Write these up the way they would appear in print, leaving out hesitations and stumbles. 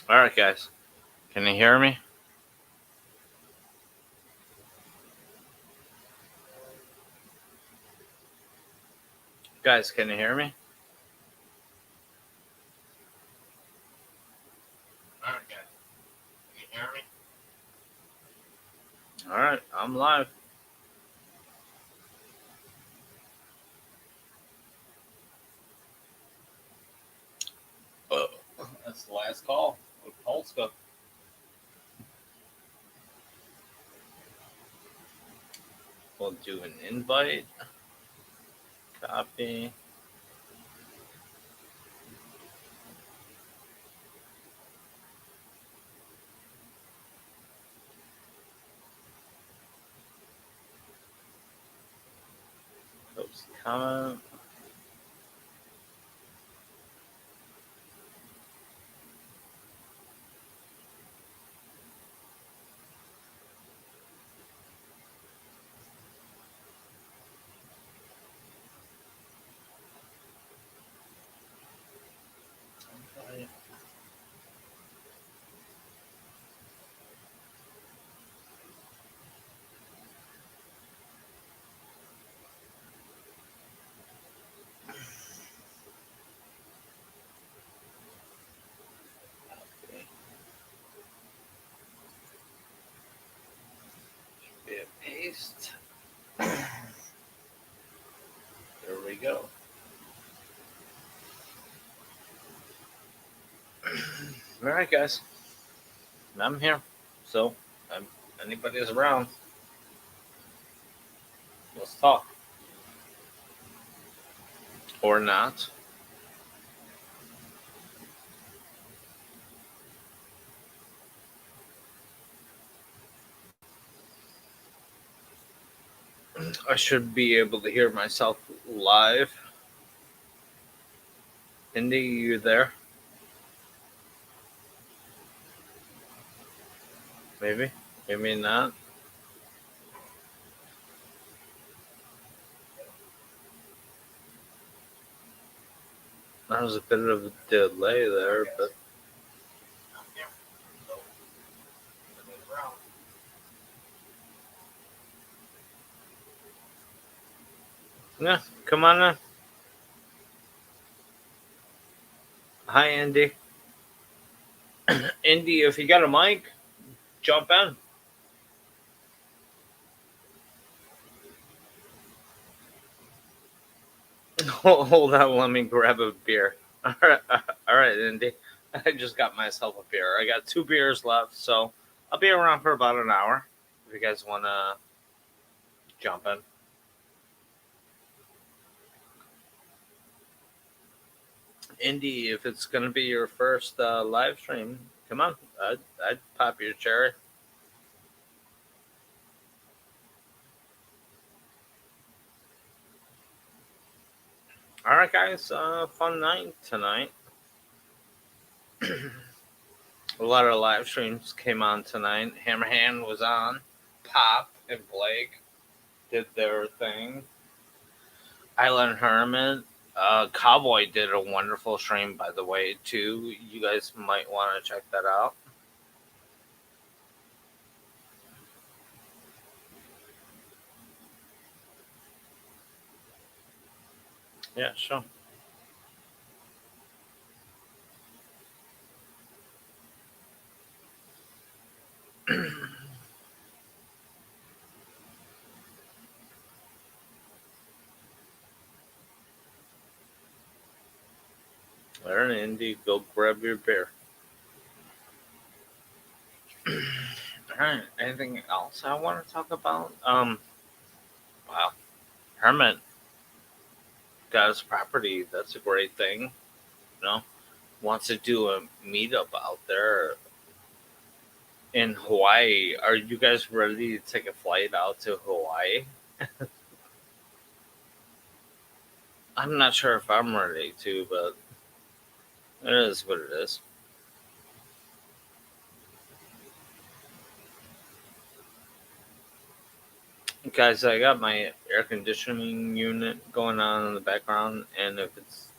All right, guys. Can you hear me? Guys, can you hear me? All right, guys. Can you hear me? All right, I'm live. Oh, that's the last call with Polska. We'll do an invite. Copy. Post comment. Invite. Copy. Be a paste. There we go. All right, guys. I'm here. So, I'm, anybody's around, let's talk. Or not. I should be able to hear myself live. Indy, you there? Maybe. Maybe not. There was a bit of a delay there, but yeah, come on in. Hi, Andy. Andy, if you got a mic, jump in. Hold on, let me grab a beer. All right, Andy. I just got myself a beer. I got two beers left, so I'll be around for about an hour. If you guys want to jump in, Indy, if it's gonna be your first live stream, come on. I'd pop your cherry. All right, guys. Fun night tonight. A lot of live streams came on tonight. Hammerhand was on. Pop and Blake did their thing. Island Hermit. Cowboy did a wonderful stream, by the way, too. You guys might want to check that out. Yeah, sure. There, Indy, go grab your beer. All right. Anything else I want to talk about? Wow. Hermit got his property. That's a great thing. Wants to do a meetup out there in Hawaii. Are you guys ready to take a flight out to Hawaii? I'm not sure if I'm ready to, but it is what it is. Guys, I got my air conditioning unit going on in the background, and if it's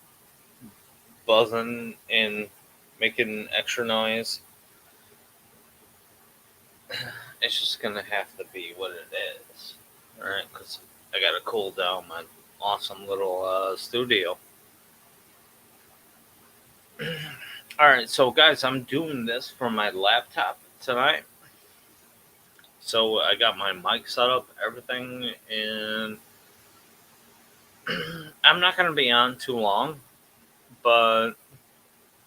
buzzing in making extra noise. It's just gonna have to be what it is, all right? Because I gotta cool down my awesome little studio. All right, so guys, I'm doing this from my laptop tonight. So I got my mic set up, everything, and I'm not gonna be on too long, but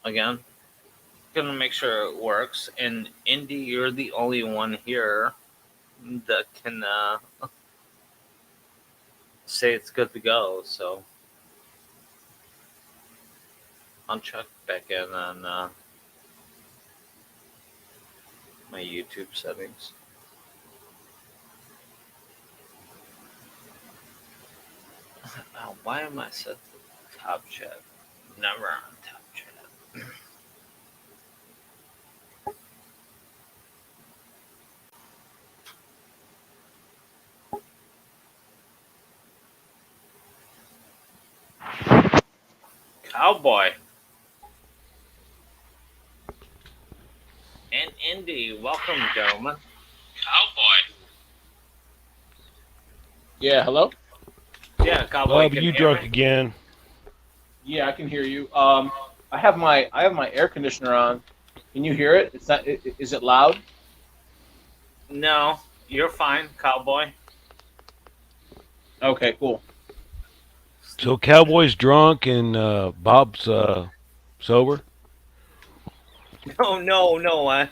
again, gonna make sure it works. And Indy, you're the only one here that can say it's good to go. So I'll check back in on my YouTube settings. Oh, why am I set to top chat? Never on top chat. Cowboy and Indy, welcome, gentlemen. Cowboy. Yeah, hello? Yeah, Cowboy Bob, can you hear drunk me. again. Yeah, I can hear you. I have my air conditioner on. Can you hear it? It's not. Is it loud? No, you're fine, Cowboy. Okay, cool. So Cowboy's drunk and Bob's sober. No, no, no.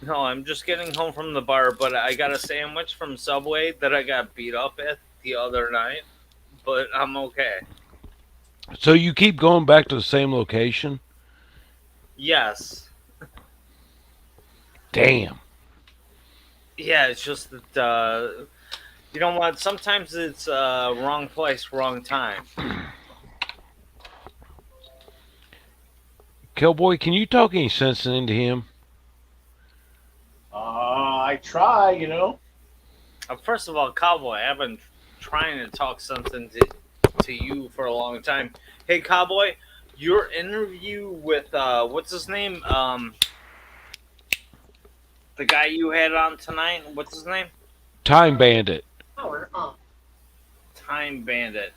No, I'm just getting home from the bar, but I got a sandwich from Subway that I got beat up at the other night, but I'm okay. So you keep going back to the same location? Yes. Damn. Yeah, it's just that, you know what? Sometimes it's wrong place, wrong time. Cowboy, can you talk any sense into him? I try. First of all, Cowboy, I've been trying to talk something to you for a long time. Hey, Cowboy, your interview with, what's his name? The guy you had on tonight, what's his name? Time Bandit. Time Bandit.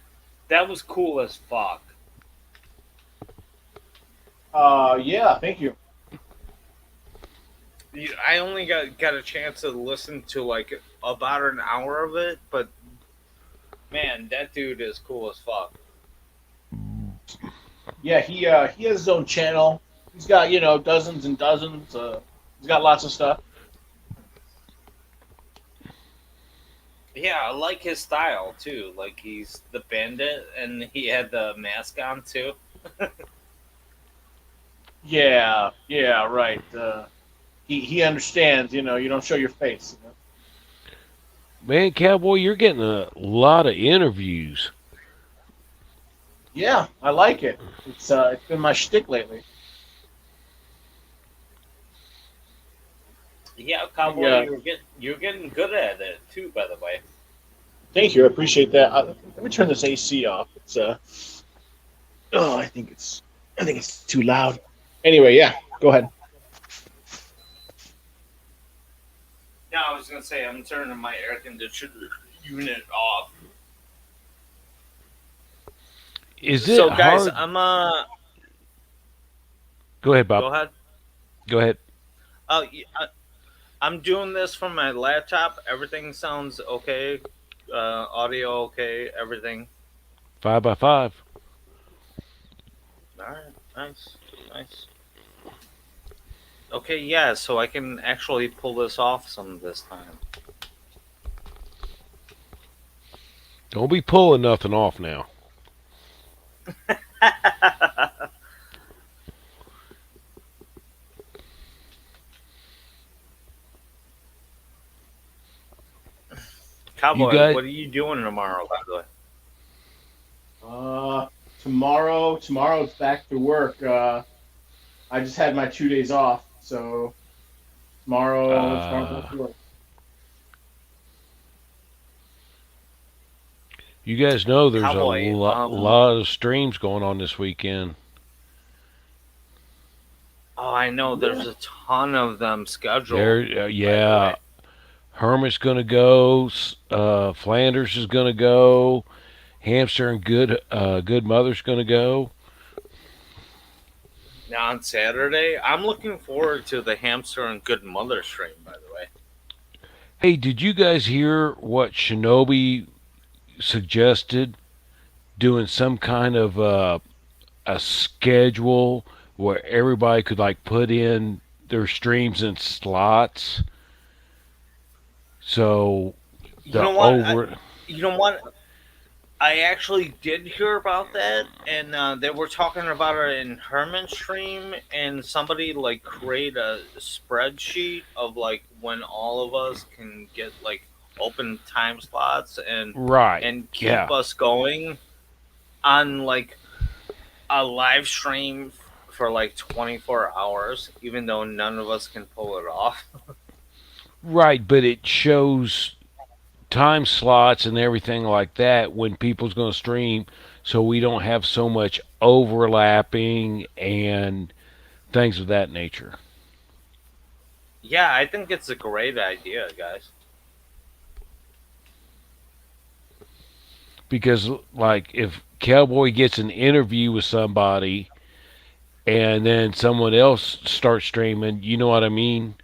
That was cool as fuck. Yeah, thank you. I only got a chance to listen to like about an hour of it, but man, that dude is cool as fuck. Yeah, he has his own channel. He's got dozens and dozens. He's got lots of stuff. Yeah, I like his style too. Like he's the bandit, and he had the mask on too. Yeah, yeah, right. He understands. You don't show your face. Man, Cowboy, you're getting a lot of interviews. Yeah, I like it. It's been my shtick lately. Yeah, Cowboy, Yeah, you're getting good at it too. By the way. thank you. I appreciate that. Let me turn this AC off. Oh, I think it's too loud. Anyway, yeah, go ahead. Yeah, I was gonna say I'm turning my air conditioner unit off. Is it So, guys, hard? I'm Go ahead, Bob. go ahead. Go ahead. I'm doing this from my laptop. Everything sounds okay. Audio okay. Everything. 5x5. All right. Nice. Nice. Okay. Yeah. So I can actually pull this off some this time. Don't be pulling nothing off now. You Cowboy, guys, what are you doing tomorrow? By the way. Uh, tomorrow it's back to work. I just had my 2 days off, so tomorrow back uh, to work. you guys know there's a Cowboy. lot of streams going on this weekend. Oh, I know. There's Yeah. a ton of them scheduled. There, By the yeah, way, Hermit's gonna go. Flanders is gonna go. Hamster and Good Mother's gonna go. now on Saturday, I'm looking forward to the Hamster and Good Mother stream. By the way, Hey, did you guys hear what Shinobi suggested? Doing some kind of a schedule where everybody could like put in their streams in slots. So you the know what? over You know what? I actually did hear about that, and they were talking about it in Herman's stream, and somebody like create a spreadsheet of like when all of us can get like open time slots right, and keep yeah, us going on like a live stream for like 24 hours, even though none of us can pull it off. right, but it shows time slots and everything like that when people's going to stream, so we don't have so much overlapping and things of that nature. Yeah, I think it's a great idea, guys. Because like if Cowboy gets an interview with somebody and then someone else starts streaming, you know what I mean?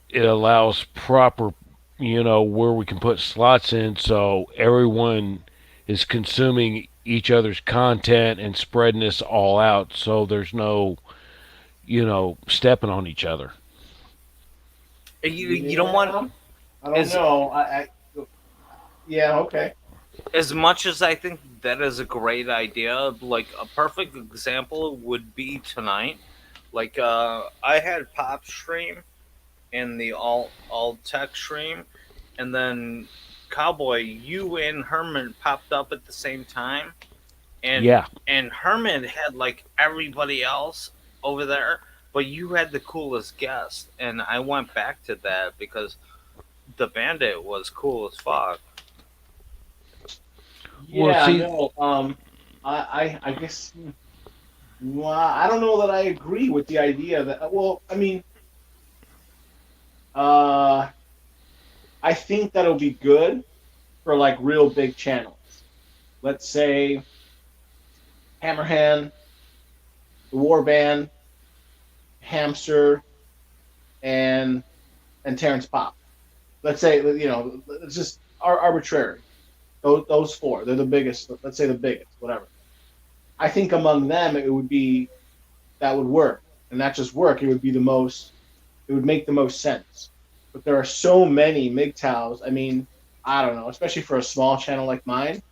It allows proper, where we can put slots in so everyone is consuming each other's content and spreading this all out so there's no, stepping on each other. You don't want Yeah. I don't as know. Yeah. Okay. as much as I think that is a great idea. Like a perfect example would be tonight. Like I had Pop stream and the all tech stream, and then Cowboy, you and Herman popped up at the same time, Yeah. and Herman had like everybody else over there, but you had the coolest guest, and I went back to that because the Bandit was cool as fuck. Well, Yeah. see, No. I guess. Well, I don't know that I agree with the idea that. Well, I mean, uh, I think that'll be good for like real big channels. Let's say Hammerhand, the War Band, Hamster, and Terrence Pop. Let's say it's just arbitrary. Those four, they're the biggest. Let's say the biggest, whatever. I think among them it would be that would work, and not just work. It would be the most. It would make the most sense. But there are so many MGTOWs. I mean, I don't know, especially for a small channel like mine.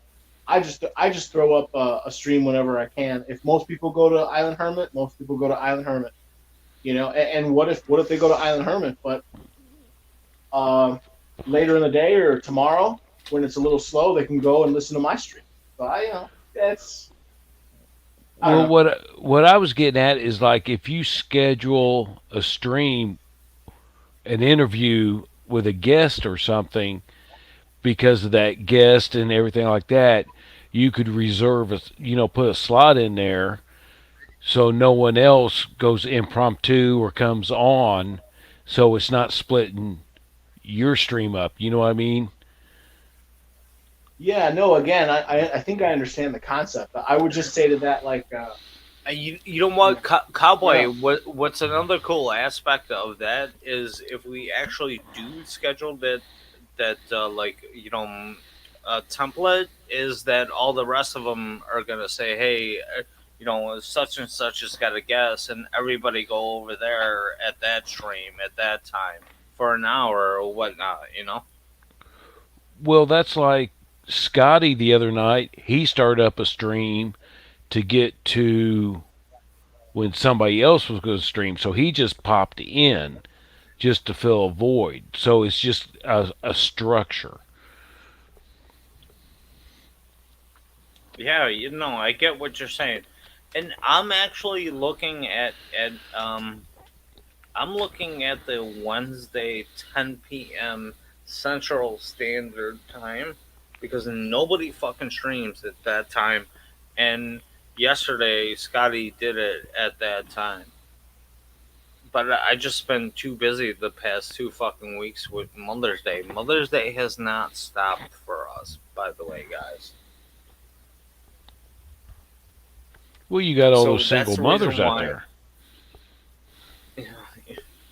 I just throw up a stream whenever I can. If most people go to Island Hermit, most people go to Island Hermit. And what if they go to Island Hermit, but um, later in the day or tomorrow when it's a little slow, they can go and listen to my stream. So that's I don't well, know. what I was getting at is like if you schedule a stream, an interview with a guest or something, because of that guest and everything like that, you could reserve put a slot in there so no one else goes impromptu or comes on, so it's not splitting your stream up. You know what I mean? Yeah, no. Again, I think I understand the concept. I would just say to that like You know you what, know Cowboy? yeah What's another cool aspect of that is if we actually do schedule that like template is that all the rest of them are gonna say, hey, such and such has got a guess, and everybody go over there at that stream at that time for an hour or whatnot. Well, that's like Scotty the other night. He started up a stream to get to when somebody else was going to stream, so he just popped in just to fill a void. So it's just a structure. Yeah, I get what you're saying, and I'm actually looking I'm looking at the Wednesday 10 p.m. Central Standard Time because nobody fucking streams at that time, and yesterday Scotty did it at that time. But I just been too busy the past 2 fucking weeks with Mother's Day. Mother's Day has not stopped for us, by the way, guys. Well, you got all those So that's single the mothers reason out why there.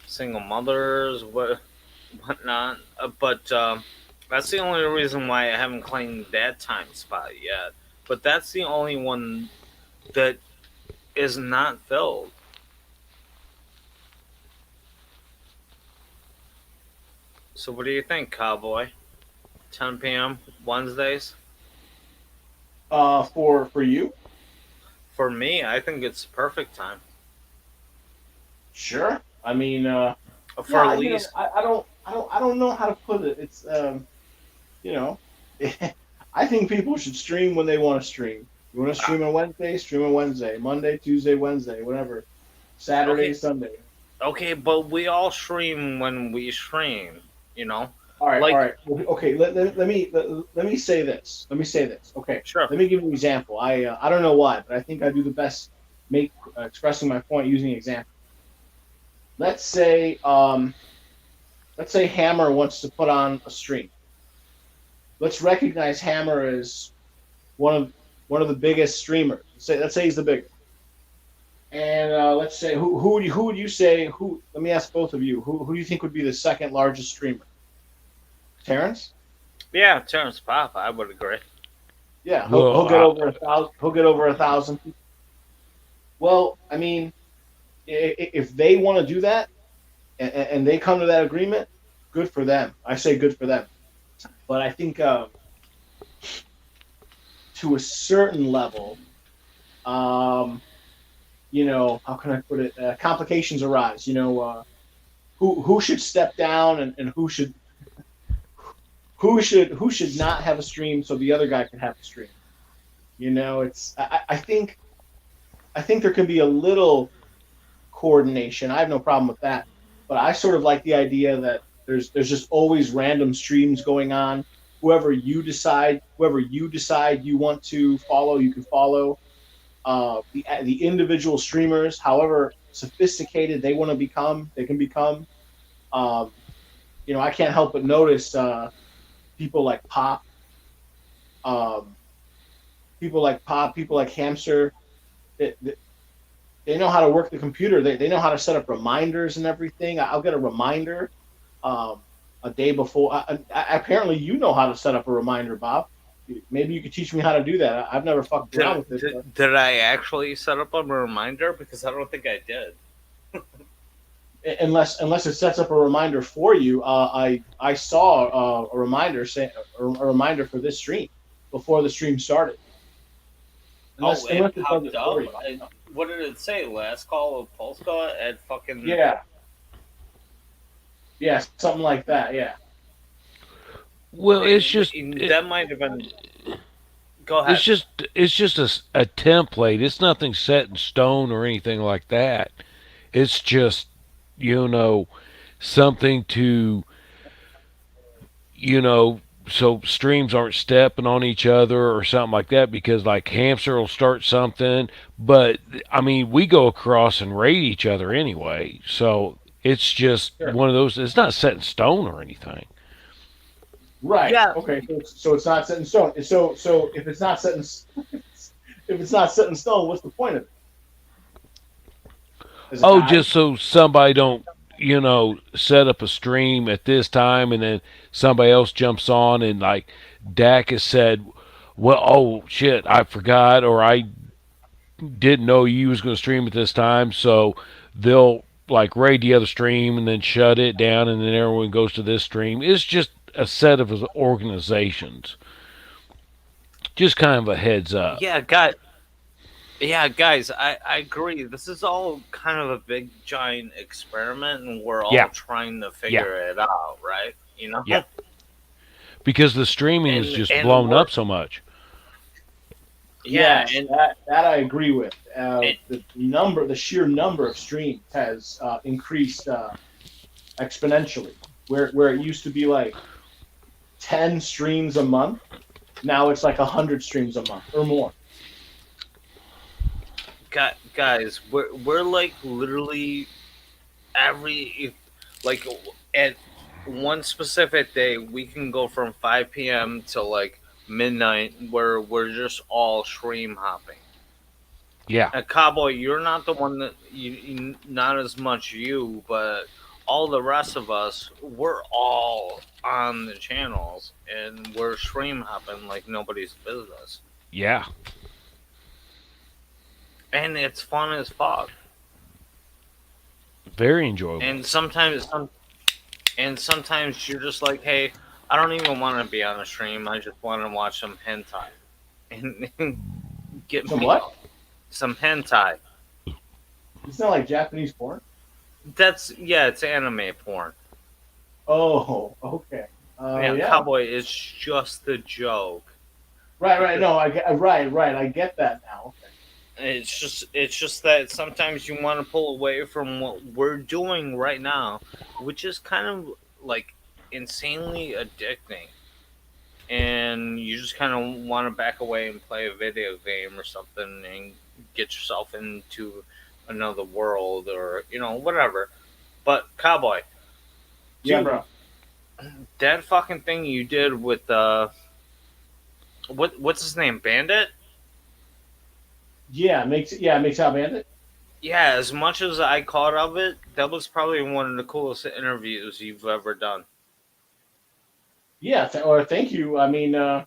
single mothers, whatnot. But that's the only reason why I haven't claimed that time spot yet. But that's the only one that is not filled. So what do you think, Cowboy? 10 p.m. Wednesdays? For you, For me, I think it's the perfect time. sure. I mean, For yeah. at least, I don't know how to put it. It's you know, I think people should stream when they want to stream. You want to uh, stream on Wednesday? Stream on Wednesday. Monday, Tuesday, Wednesday, whatever. Saturday, okay, Sunday. okay, but we all stream when we stream, you know? All Like, right. Okay. Let me say this. Let me say this. Okay. sure. Let me give you an example. I don't know why, but I think I do the best make expressing my point using an example. Let's say let's say Hammer wants to put on a stream. Let's recognize Hammer as one of one of the biggest streamers. Let's say he's the biggest. And let's say who would you say who? Let me ask both of you. Who do you think would be the second largest streamer? Terrence? Yeah, Terrence Pop, I would agree. Yeah, Well, he'll get over 1,000. He'll get over 1,000. Well, I mean, if they want to do that and they come to that agreement, good for them. I say good for them. But I think to a certain level, um, how can I put it? Complications arise. Who should step down and who should not have a stream so the other guy can have a stream. It's I think there can be a little coordination. I have no problem with that, but I sort of like the idea that there's just always random streams going on. Whoever you decide you want to follow, you can follow. The individual streamers, however sophisticated they want to become, they can become. Um, I can't help but notice people like Pop, um, people like Hamster. They, they, they know how to work the computer. They know how to set up reminders and everything. I'll get a reminder um, a day before. Apparently, you know how to set up a reminder, Bob. Maybe you could teach me how to do that. I've never fucked around with it. Did I actually set up a reminder? Because I don't think I did. Unless it sets up a reminder for you. I saw a reminder a reminder for this stream before the stream started. Oh, Unless it it does popped it for up. you. I don't know. What did it say? Last call of Polska at fucking. Yeah, yeah, something like that. Yeah. well, That might have been. Go it's ahead. just it's just a template. It's nothing set in stone or anything like that. It's just you know something to you know so streams aren't stepping on each other or something like that because like Hamster will start something, but I mean we go across and raid each other anyway, so it's just Sure. one of those. It's not set in stone or anything. Right. Yeah, Okay. So it's not set in stone. So if it's not set in if it's not set in stone, what's the point of it? Does it Oh, die? just so somebody don't set up a stream at this time and then somebody else jumps on and like Dak has said, well, oh shit, I forgot or I didn't know you was going to stream at this time, so they'll like raid the other stream and then shut it down and then everyone goes to this stream. It's just a set of organizations. Just kind of a heads up. yeah, guys. Yeah, guys, I agree. This is all kind of a big giant experiment, and we're all Yeah, trying to yeah, figure it out, right? You know, yeah. Because the streaming is just and blown we're up so much. yeah, Yes, and that I agree with. it, The sheer number of streams has increased exponentially. Where it used to be like 10 streams a month, now it's like 100 streams a month or more. guys, we're like literally every like at one specific day we can go from 5 p.m. to like midnight where we're just all stream hopping. Yeah. Cowboy, you're not the one that not as much you, but all the rest of us, we're all on the channels and we're stream hopping like nobody's business, Yeah. and it's fun as fuck. Very enjoyable. And sometimes you're just like, hey, I don't even want to be on a stream. I just want to watch some hentai and get Some me what? some hentai. It's not like Japanese porn. That's yeah, it's anime porn. Oh, okay. Yeah, Yeah. cowboy is just a joke. Right, right. Because No, I get. Right, right. I get that now. Okay. it's just that sometimes you want to pull away from what we're doing right now, which is kind of like insanely addicting. And you just kind of want to back away and play a video game or something and get yourself into another world or whatever. But cowboy, Yeah, dude, bro. that fucking thing you did with what's his name, Bandit? Yeah, makes out bandit. Yeah, as much as I caught of it, that was probably one of the coolest interviews you've ever done. Yeah, or thank you. I mean, I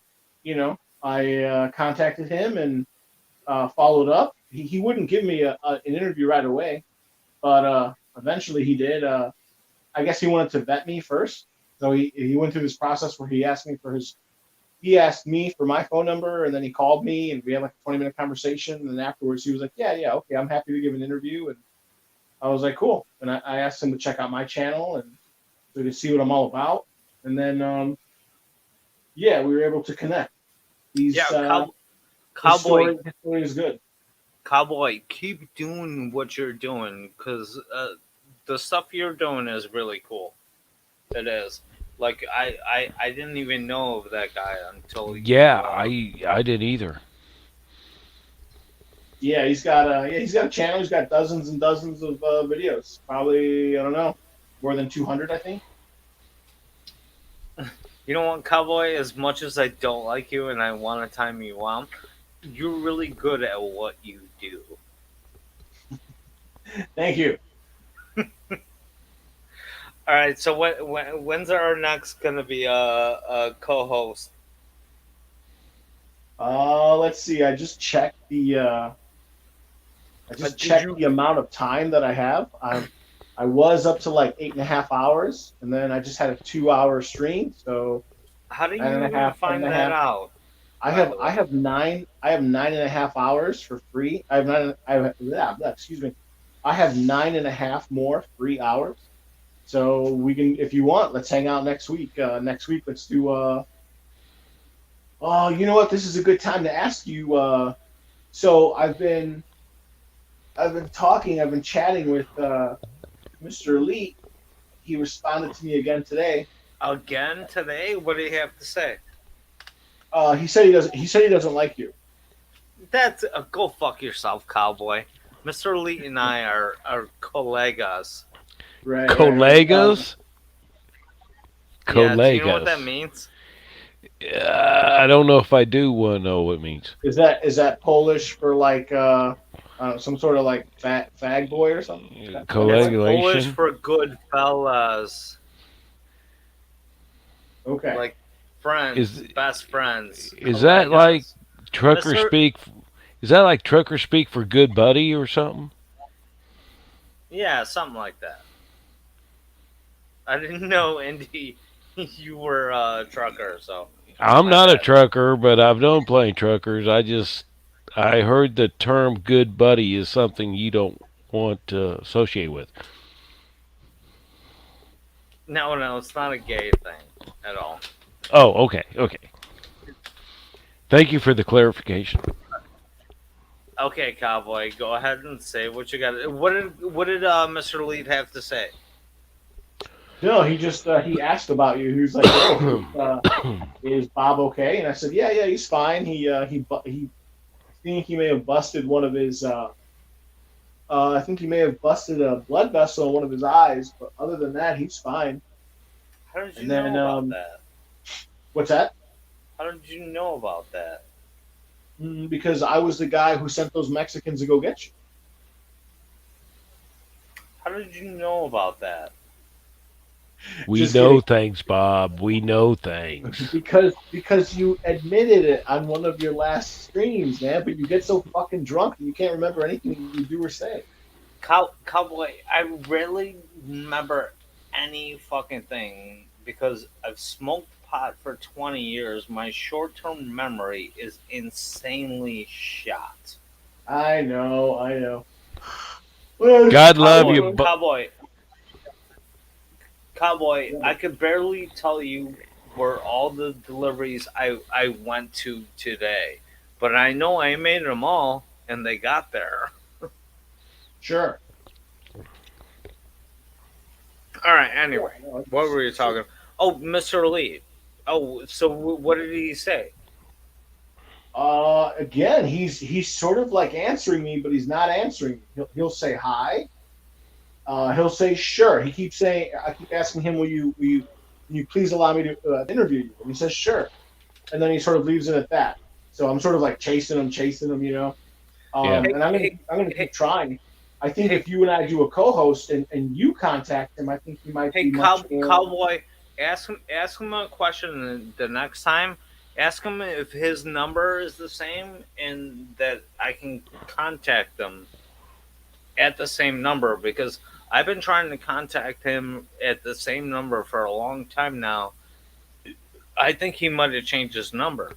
contacted him and followed up. He wouldn't give me an interview right away, but eventually he did. I guess he wanted to vet me first, so he went through this process where he asked me for my phone number, and then he called me, and we had like a 20-minute conversation. And then afterwards, he was like, "Yeah, yeah, okay, I'm happy to give an interview." And I was like, "Cool." And I asked him to check out my channel and so to see what I'm all about. And then, yeah, we were able to connect. Yeah, He's his cowboy, story. His story is good. cowboy, keep doing what you're doing because the stuff you're doing is really cool. It is. Like I didn't even know of that guy until Yeah, you. I didn't either. He's got a channel. He's got dozens and dozens of videos. Probably I don't know, more than 200, I think. You know what, cowboy? As much as I don't like you and I want to time you out, you're really good at what you do. Thank you. All right. So when's our next gonna be a co-host? Let's see. I just Did checked you? the amount of time that I have. I was up to like 8.5 hours, and then I just had a 2 hour stream. So How do nine and you a even half, ten find and a that half. out? By the way. I have 9.5 hours for free. I have nine. I have, excuse me. I have 9.5 more free hours. So we can, if you want, let's hang out next week. Next week, let's do. Oh, you know what? This is a good time to ask you. So I've been talking. I've been chatting with Mr. Elite. He responded to me again today. Again today? What do you have to say? He said he doesn't. He said he doesn't like you. That's go fuck yourself, cowboy. Mr. Elite and I are colegas. Right, right, right. Colegas? Yeah, do you know what that Colegas. means? I don't know if I do want to know what it means. Is that Polish for like some sort of like fag boy or something? It's Colegas? Polish Coagulation? for good fellas, Okay. like friends, Is best friends, is that like colegas. trucker Mister, speak? Is that like trucker speak for good buddy or something? yeah, something like that. I didn't know, Indy, you were a trucker, so I'm my not a bad. trucker, but I've known plenty truckers. I heard the term good buddy is something you don't want to associate with. No, no, it's not a gay thing at all. Oh, okay, okay. Thank you for the clarification. Okay, cowboy, go ahead and say what you got. What did Mr. Lead have to say? No, he just he asked about you. He was like, "Oh, is Bob okay?" And I said, "Yeah, yeah, he's fine. He I think he may have busted one of his. I think he may have busted a blood vessel in one of his eyes, but other than that, he's fine. How did you And then know about that? what's that? How did you know about that? Because I was the guy who sent those Mexicans to go get you. How did you know about that? We Just know kidding. things, Bob. We know things. Because you admitted it on one of your last streams, man. But you get so fucking drunk that you can't remember anything you do or say. Cowboy, I rarely remember any fucking thing because I've smoked pot for 20 years. My short term memory is insanely shot. I know, I know. Well, God love Cowboy, you, anyway, Cowboy, yeah. I could barely tell you where all the deliveries I went to today, but I know I made them all and they got there. Sure. All right. Yeah, Anyway, no, what were you talking? Oh, Mr. Lee. Oh, so what did he say? again, he's sort of like answering me, but he's not answering me. He'll say hi. He'll say sure. He keeps saying, I keep asking him, can you please allow me to interview you? And he says sure, and then he sort of leaves it at that. So I'm sort of like chasing him, you know. yeah. Hey, And hey, I'm gonna hey, keep trying. I think hey, if you and I do a co-host and you contact him, I think he might hey, be much more. Cowboy. Ask him a question the next time. Ask him if his number is the same and that I can contact them at the same number because I've been trying to contact him at the same number for a long time now. I think he might have changed his number.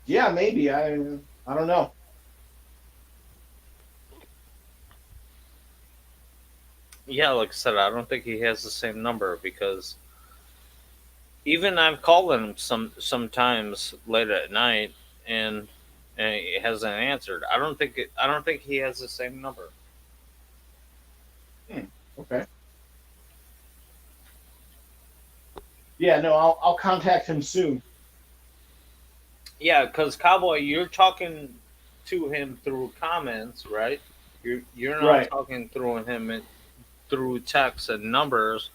Yeah, maybe. I don't know. Yeah, like I said, I don't think he has the same number because even I've called him sometimes late at night and he hasn't answered. I don't think he has the same number. Hmm, okay. Yeah, no, I'll contact him soon. Yeah, because Cowboy, you're talking to him through comments, right? You're not Right. talking through through text and numbers.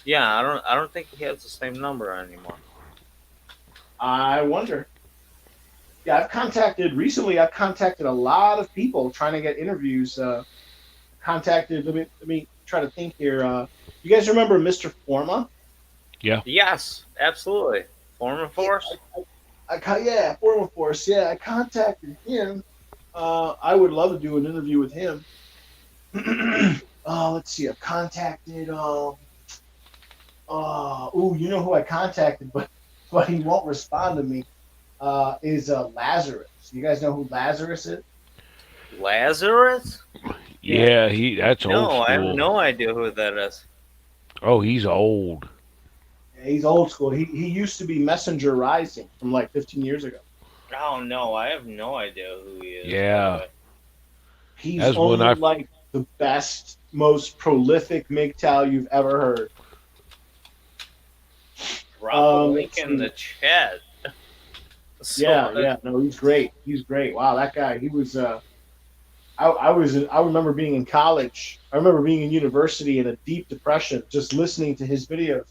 Yeah, I don't think he has the same number anymore. I wonder. Yeah, I've contacted recently. I've contacted a lot of people trying to get interviews. Contacted. Let me try to think here. You guys remember Mr. Forma? Yeah. Yes, absolutely. Former Yeah, force. yeah, Forma Force. Yeah, I contacted him. I would love to do an interview with him. Let's see. I've contacted. You know who I contacted, but he won't respond to me. Is Lazarus? You guys know who Lazarus is? Lazarus? Yeah, Yeah, he that's old No, I have school. no idea who that is. Oh, he's old. yeah, he's old school. He used to be Messenger Rising from like 15 years ago. Oh no, I have no idea who he is. By the Yeah. way, He's That's when only I like the best, most prolific MGTOW you've ever heard. drop a link Let's in see. the chat. So Yeah, yeah, no, he's great. He's great. Wow, that guy. He was. I remember being in college. I remember being in university in a deep depression, just listening to his videos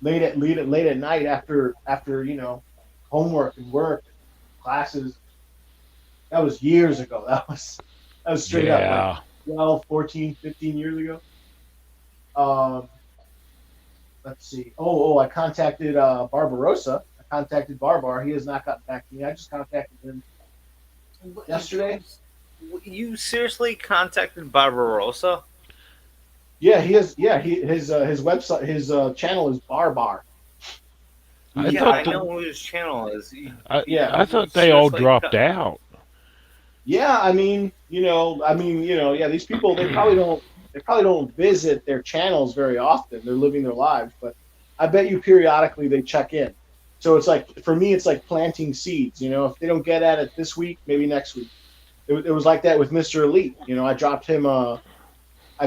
late at night after homework and work and classes. That was years ago. That was straight up like yeah. 12, 14, 15 years ago. Um, let's see. I contacted Barbarossa. I contacted Barbar. He has not gotten back to me. I just contacted him yesterday. you seriously contacted Barbarossa? Yeah, he is. Yeah, his website, his channel is Barbar. I He, Yeah, thought I that I know who his channel is. yeah, I You thought they all seriously? dropped out. yeah. Yeah. These people, they probably don't visit their channels very often. They're living their lives, but I bet you periodically they check in. So it's like for me, it's like planting seeds. If they don't get at it this week, maybe next week. It was like that with Mr. Elite. I dropped him. I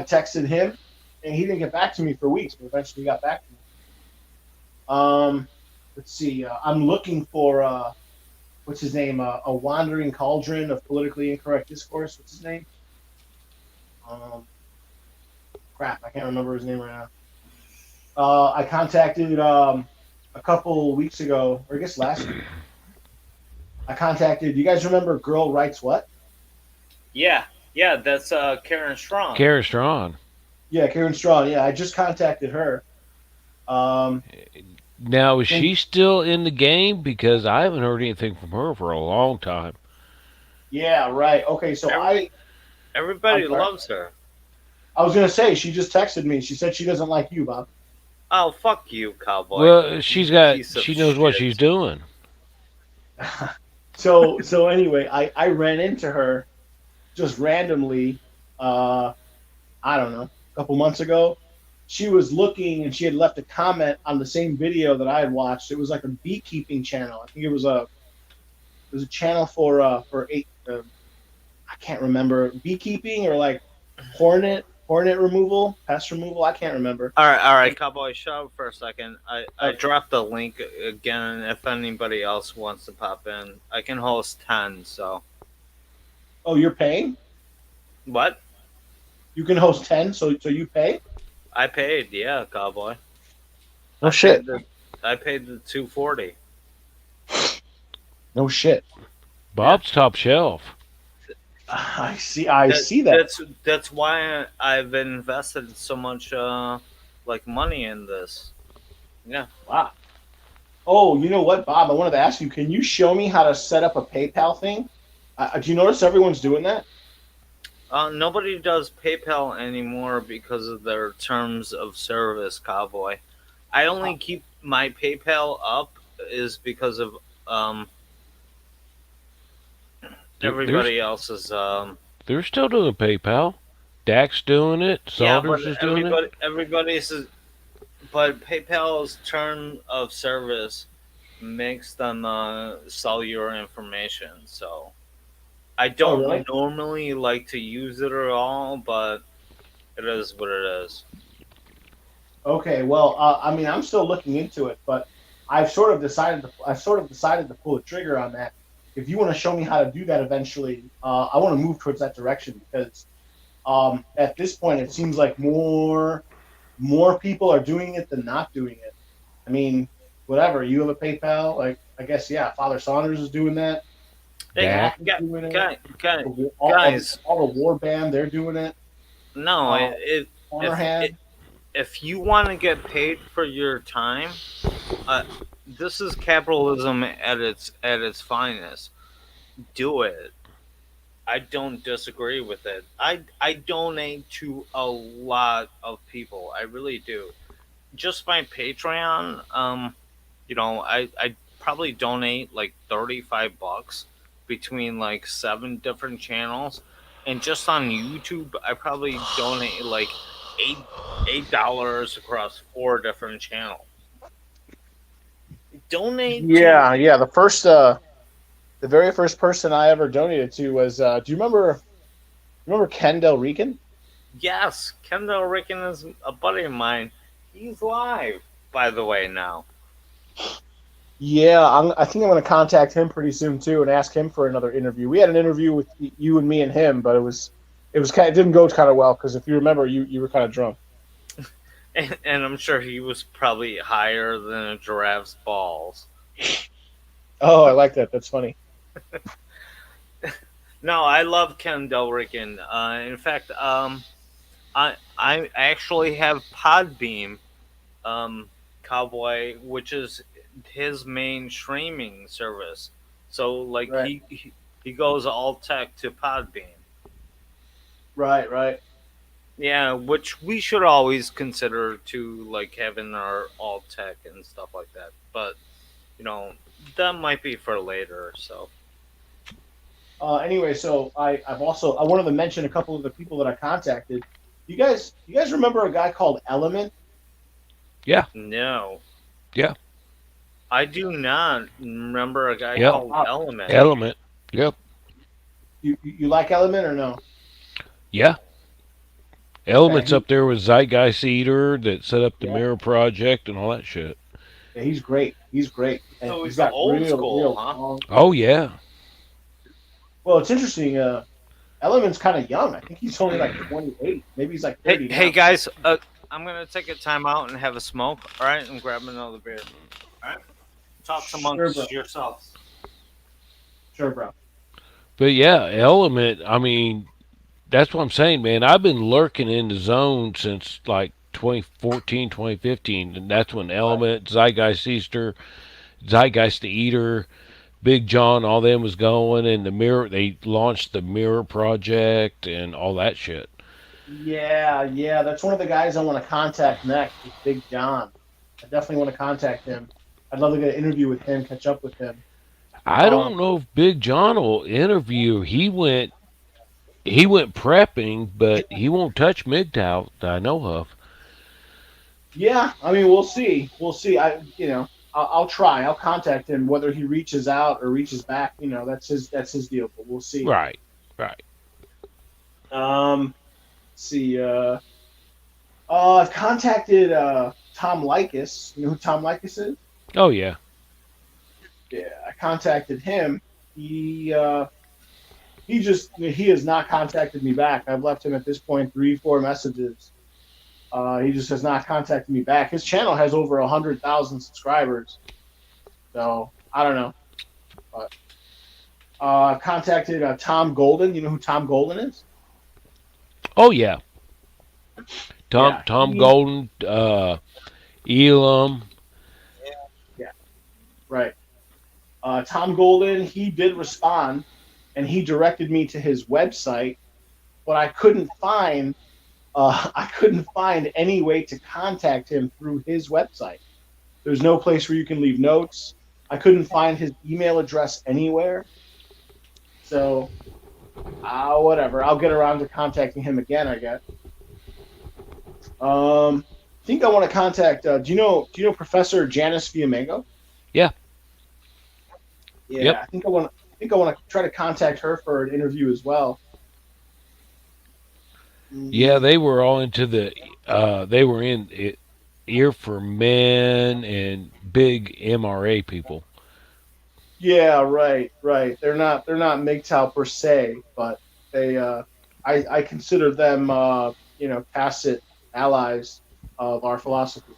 texted him, and he didn't get back to me for weeks, but eventually he got back to me. Um, let's see. I'm looking for. what's his name? A wandering cauldron of politically incorrect discourse. What's his name? Um, Crap, I can't remember his name right now. I contacted a couple weeks ago, or I guess last week. I contacted. You guys remember Girl Writes What? Yeah, yeah, that's Karen Strong. Kara Strong. Yeah, Karen Strawn. Yeah, I just contacted her. Um, Now, is and she still in the game? Because I haven't heard anything from her for a long time. yeah, right. Okay, so Every, I'm everybody sorry. loves her. I was gonna say she just texted me. She said she doesn't like you, Bob. Oh, fuck you, cowboy. Well, You piece of she knows what she's shit. doing. So anyway, I ran into her just randomly. Uh, I don't know, a couple months ago. She was looking and she had left a comment on the same video that I had watched. It was like a beekeeping channel. I think it was a channel for eight. I can't remember beekeeping or like hornet removal, pest removal. I can't remember. All right, cowboy. Shut up for a second. I Okay. dropped the link again. If anybody else wants to pop in, I can host 10. So Oh, you're paying? what? You can host 10, so you pay? I paid. Yeah, cowboy. No I paid shit. the I paid the 240. No shit. Yeah. Bob's top shelf. I see. I That see that. that's why I've invested so much like money in this. Yeah. Wow. Oh, you know what, Bob? I wanted to ask you. Can you show me how to set up a PayPal thing? Do you notice everyone's doing that? Nobody does PayPal anymore because of their terms of service, cowboy. I only keep my PayPal up is because of um There's everybody else's they're still doing PayPal. Dak's doing it. yeah, but Saunders is doing it. everybody's but PayPal's term of service makes them sell your information. So I Oh, don't really? normally like to use it at all, but it is what it is. Okay. Well, I mean, I'm still looking into it, but I've sort of decided to pull a trigger on that. If you want to show me how to do that eventually, I want to move towards that direction because at this point, it seems like more people are doing it than not doing it. I mean, whatever. You have a PayPal, like I guess yeah. Father Saunders is doing that. Hey, Dak. Dak is doing it. guys, All the war band, they're doing it. no, Um, if Cornerhead. if you want to get paid for your time, uh, this is capitalism at its finest. Do it. I don't disagree with it. I donate to a lot of people. I really do. Just my Patreon, I probably donate like $35 between like seven different channels, and just on YouTube, I probably donate like $8 across four different channels. Donate to Yeah, yeah. The very first person I ever donated to was. Do you remember Ken Del Rican? yes, Kendall Ricken is a buddy of mine. He's live, by the way, now. Yeah, I think I'm going to contact him pretty soon too and ask him for another interview. We had an interview with you and me and him, but it was kind of, it didn't go kind of well because if you remember, you were kind of drunk. And I'm sure he was probably higher than a giraffe's balls. Oh, I like that. That's funny. No, I love Ken Delricken. In fact, I actually have Podbeam, Cowboy, which is his main streaming service. So like Right, he goes all tech to Podbeam. right, right. Yeah, which we should always consider to like having our alt tech and stuff like that. But you know that might be for later. So Anyway, so I wanted to mention a couple of the people that I contacted. You guys remember a guy called Element? Yeah. no, Yeah. I do not remember a guy Yep. called Element. Element. Yep. You like Element or no? Yeah. Okay, Element's up there with Zeitgeist Eater that set up the yeah, Mirror Project and all that shit. yeah, he's great. He's great. and So he's he's the got old school, real huh? long. Oh yeah. Well, it's interesting. Element's kind of young. I think he's only like 28. Maybe he's like Hey, 30 hey now. guys, I'm gonna take a time out and have a smoke. All right, and grab another beer. All right, talk Sure, bro. amongst yourselves. Sure, bro. But yeah, Element, I mean, that's what I'm saying, man. I've been lurking in the zone since like 2014, 2015, and that's when Right. Element, Zeitgeist the Eater, Big John, all them was going, and the Mirror, they launched the Mirror Project and all that shit. Yeah, yeah. That's one of the guys I want to contact next. Is Big John. I definitely want to contact him. I'd love to get an interview with him, catch up with him. I Um, don't know if Big John will interview. He went prepping, but he won't touch MGTOW that I know of. yeah. I mean, we'll see. We'll see. I'll try. I'll contact him. Whether he reaches out or reaches back, that's his deal. But we'll see. Right, right. Let's see. I've contacted Tom Likas. You know who Tom Likas is? Oh yeah. Yeah, I contacted him. He has not contacted me back. I've left him at this point 3, 4 messages. He just has not contacted me back. His channel has over 100,000 subscribers, so I don't know. But I've contacted Tom Golden. You know who Tom Golden is? Oh yeah. Tom Yeah, Tom Golden, Elam. yeah, right. Tom Golden. He did respond, and he directed me to his website, but I couldn't find any way to contact him through his website. There's no place where you can leave notes. I couldn't find his email address anywhere. So, whatever. I'll get around to contacting him again, I guess. I think I want to contact. Do you know Professor Janice Fiamengo? Yeah. Yeah, Yep. I think I want to try to contact her for an interview as well. Yeah, Mm, they were all into the. They were in it, Ear for Men and big MRA people. yeah, right, right. They're not MGTOW per se, but they I consider them tacit allies of our philosophy.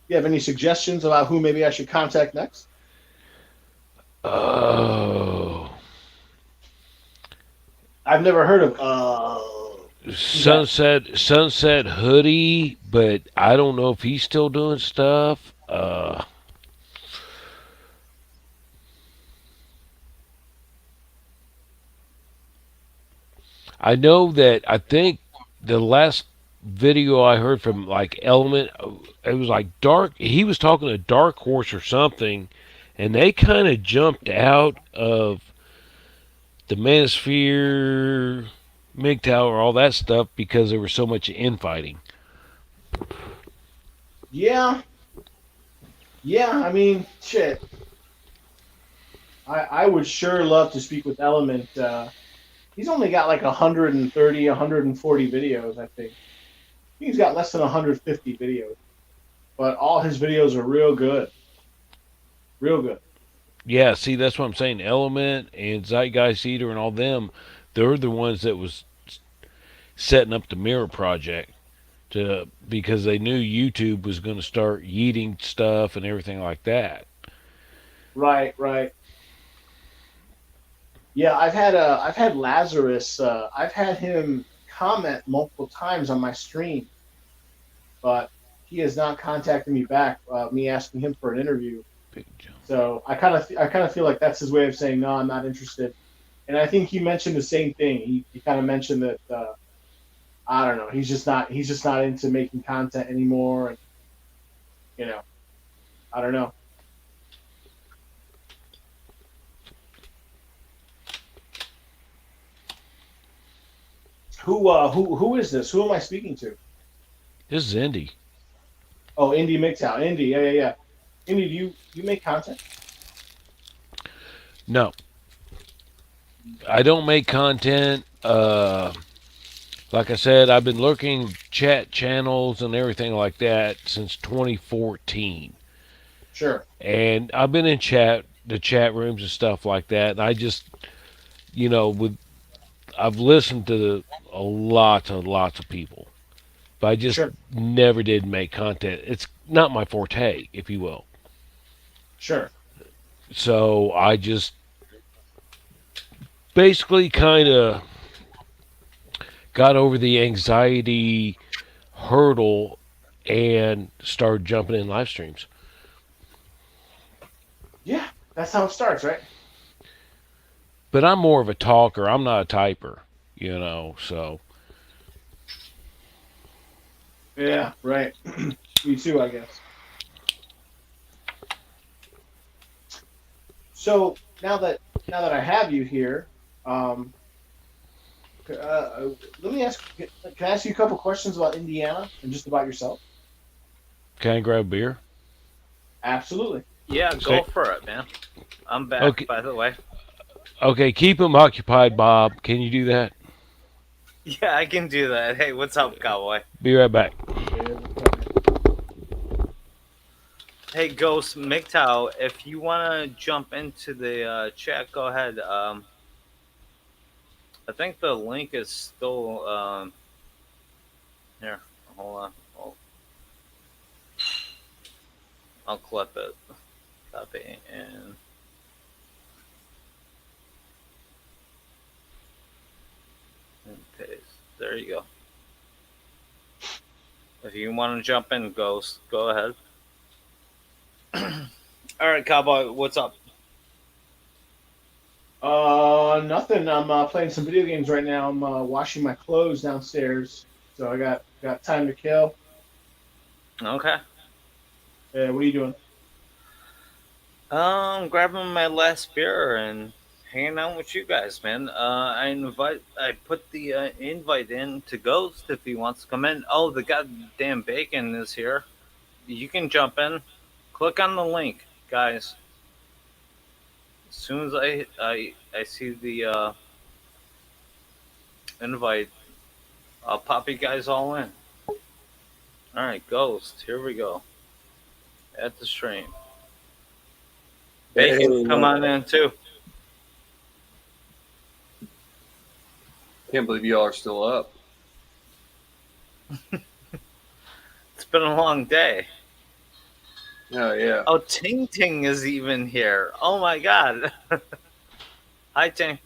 You have any suggestions about who maybe I should contact next? Oh, I've never heard of who's that? Sunset Hoodie, but I don't know if he's still doing stuff. I know that I think the last video I heard from like Element, it was like Dark. He was talking to Dark Horse or something, and they kind of jumped out of the Manosphere, MiG Tower, all that stuff because there was so much infighting. Yeah, yeah. I mean, shit. I would sure love to speak with Element. He's only got like 130, 140 videos, I think. He's got less than 150 videos, but all his videos are real good, real good. Yeah, see, that's what I'm saying. Element and Zeitgeist Eater and all them, they're the ones that was setting up the Mirror Project to because they knew YouTube was going to start yeeting stuff and everything like that. Right, right. Yeah, I've had Lazarus. I've had him comment multiple times on my stream, but he has not contacted me back. Me asking him for an interview. Big jump. So I kind of feel like that's his way of saying no, I'm not interested. And I think he mentioned the same thing. He kind of mentioned that I don't know. He's just not into making content anymore. And you know, I don't know. Who is this? Who am I speaking to? This is Indy. Oh, Indy MGTOW. Indy, yeah, yeah, yeah. Indy, do you make content? No, I don't make content. Like I said, I've been lurking chat channels and everything like that since 2014, Sure, and I've been in the chat rooms and stuff like that. And I just, with I've listened to a lot and lots of people, but I just sure, never did make content. It's not my forte, if you will. sure. So I just basically kind of got over the anxiety hurdle and started jumping in live streams. Yeah, that's how it starts, right? But I'm more of a talker. I'm not a typer, so Yeah, right. Me too, I guess. So now that I have you here, um, let me ask. Can I ask you a couple questions about Indiana and just about yourself? can I grab beer? Absolutely. Yeah, go Stay. for it, man. I'm back, Okay, by the way. okay. Keep him occupied, Bob. Can you do that? Yeah, I can do that. Hey, what's up, cowboy? Be right back. Yeah, what's up, man? Hey, Ghost MGTOW, if you want to jump into the chat, go ahead. I think the link is still here. Hold on. I'll clip it. Copy and paste. There you go. If you want to jump in, Ghost, go ahead. All right, cowboy, what's up? Nothing. I'm playing some video games right now. I'm washing my clothes downstairs, so I got time to kill. Okay. What are you doing? Grabbing my last beer and hanging out with you guys, man. I put the invite in to Ghost if he wants to come in. Oh, the goddamn bacon is here. You can jump in. Click on the link, guys. As soon as I see the invite, I'll pop you guys all in. All right, Ghost. Here we go. At the stream. Hey, Bacon, come on in too. can't believe y'all are still up. It's been a long day. Oh yeah. Oh, Ting Ting is even here. Oh my god. Hi, Ting.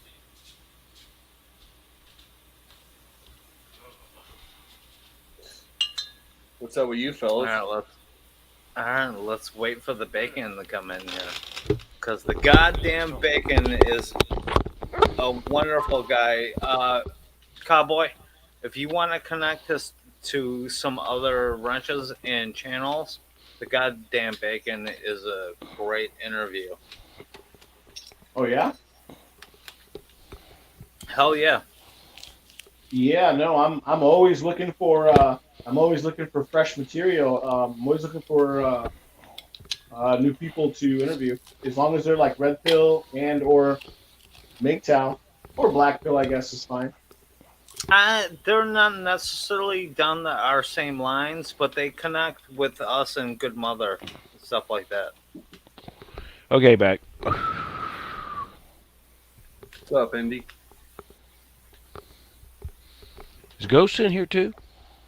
What's up with you All fellas? right, let's wait for the bacon to come in here, cause the goddamn bacon is a wonderful guy. Cowboy, if you want to connect us to some other wrenches and channels, the goddamn bacon is a great interview. Oh yeah. Hell yeah. Yeah, no, I'm always looking for fresh material. I'm always looking for new people to interview. As long as they're like red pill and or MGTOW or black pill, I guess is fine. They're not necessarily down our same lines, but they connect with us and Good Mother, stuff like that. Okay, back. What's up, Indy? Is Ghost in here too?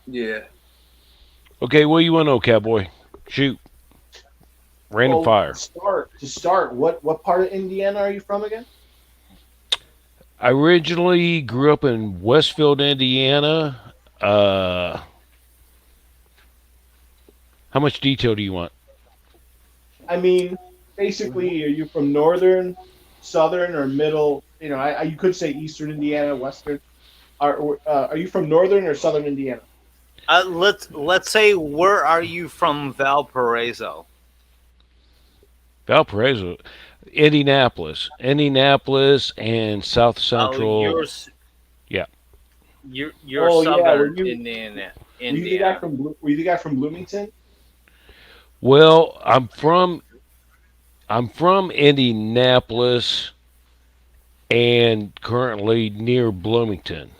Yeah. Okay, what do you want to know, cowboy? Shoot. Random Well, fire. to start, what part of Indiana are you from again? I originally grew up in Westfield, Indiana. How much detail do you want? I mean, basically, are you from northern, southern, or middle? You could say eastern Indiana, western. Are you from northern or southern Indiana? Let's say, where are you from, Valparaiso? Valparaiso, Indianapolis, and South Oh, Central. Yeah. you're Oh yeah, southern Indiana. were you the guy Indiana. from were you the guy from Bloomington? Well, I'm from Indianapolis, and currently near Bloomington.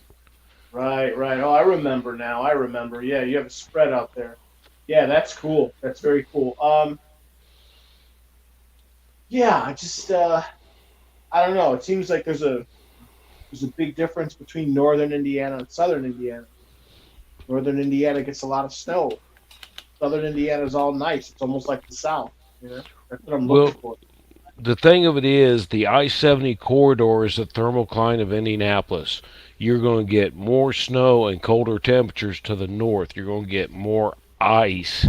Right, right. Oh, I remember now. I remember. Yeah, you have a spread out there. Yeah, that's cool. That's very cool. Yeah, I don't know. It seems like there's a big difference between northern Indiana and southern Indiana. Northern Indiana gets a lot of snow. Southern Indiana is all nice. It's almost like the South. You know, that's what I'm looking Well, for. the thing of it is, the I 70 corridor is the thermocline of Indianapolis. You're going to get more snow and colder temperatures to the north. You're going to get more ice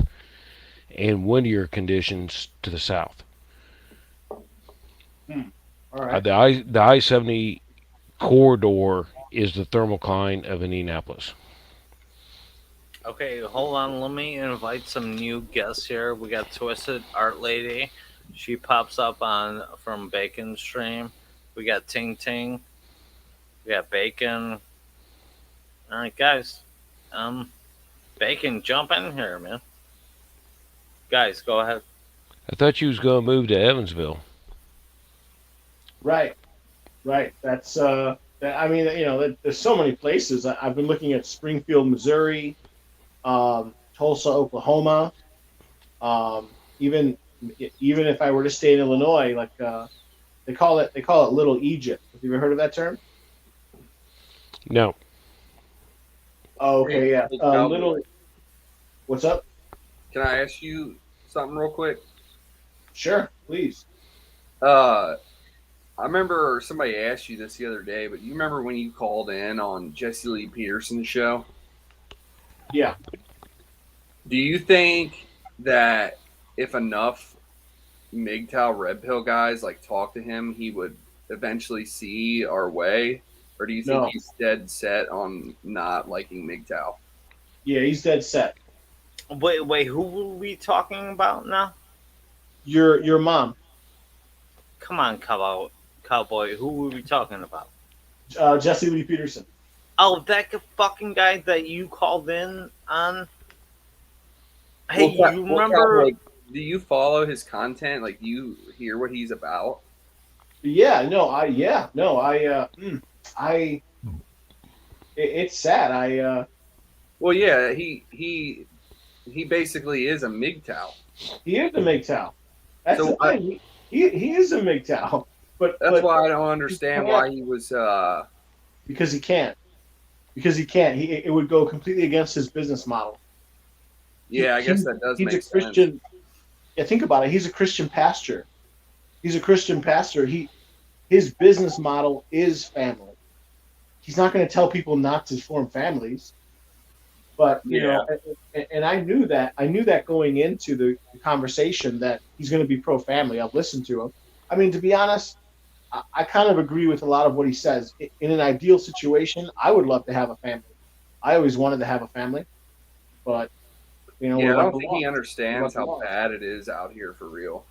and windier conditions to the south. Hmm. All right. The I 70 corridor is the thermocline of Indianapolis. Okay, hold on. Let me invite some new guests here. We got Twisted Art Lady. She pops up on from Bacon Stream. We got Ting Ting. We got Bacon. All right, guys. Um, Bacon, jump in here, man. Guys, go ahead. I thought you was going to move to Evansville. Right, right. I mean, there's so many places. I've been looking at Springfield, Missouri, Tulsa, Oklahoma. Even even if I were to stay in Illinois, like they call it Little Egypt. Have you ever heard of that term? No. Oh, Hey, okay, yeah. hey, Cowboy. Little. What's up? Can I ask you something real quick? Sure, please. Uh, I remember somebody asked you this the other day, but you remember when you called in on Jesse Lee Peterson's show? Yeah. Do you think that if enough MGTOW Red Pill guys like talk to him, he would eventually see our way? Or do you think No. he's dead set on not liking MGTOW? Yeah, he's dead set. Wait. Who were we talking about now? Your mom, Come on, cowboy. Who were we talking about? Jesse Lee Peterson. Oh, that fucking guy that you called in on. Hey, Well, you remember? Cowboy, do you follow his content? Like, do you hear what he's about? Yeah, no, I. It's sad. Well, yeah, he basically is a MGTOW. He is a MGTOW. That's the So thing. He is a MGTOW, but that's but why I don't he understand can't why he was. because he can't because he can't. It would go completely against his business model. He, Yeah, I guess he that does he's a make sense. Christian. Yeah, think about it. He's a Christian pastor. He's a Christian pastor. His business model is family. He's not going to tell people not to form families. But Yeah, and I knew that. I knew that going into the conversation that he's going to be pro family. I've listened to him. I mean, to be honest, I kind of agree with a lot of what he says. In an ideal situation, I would love to have a family. I always wanted to have a family, but yeah. we're I like don't the think he laws. We're like understands the how laws. bad it is out here for real.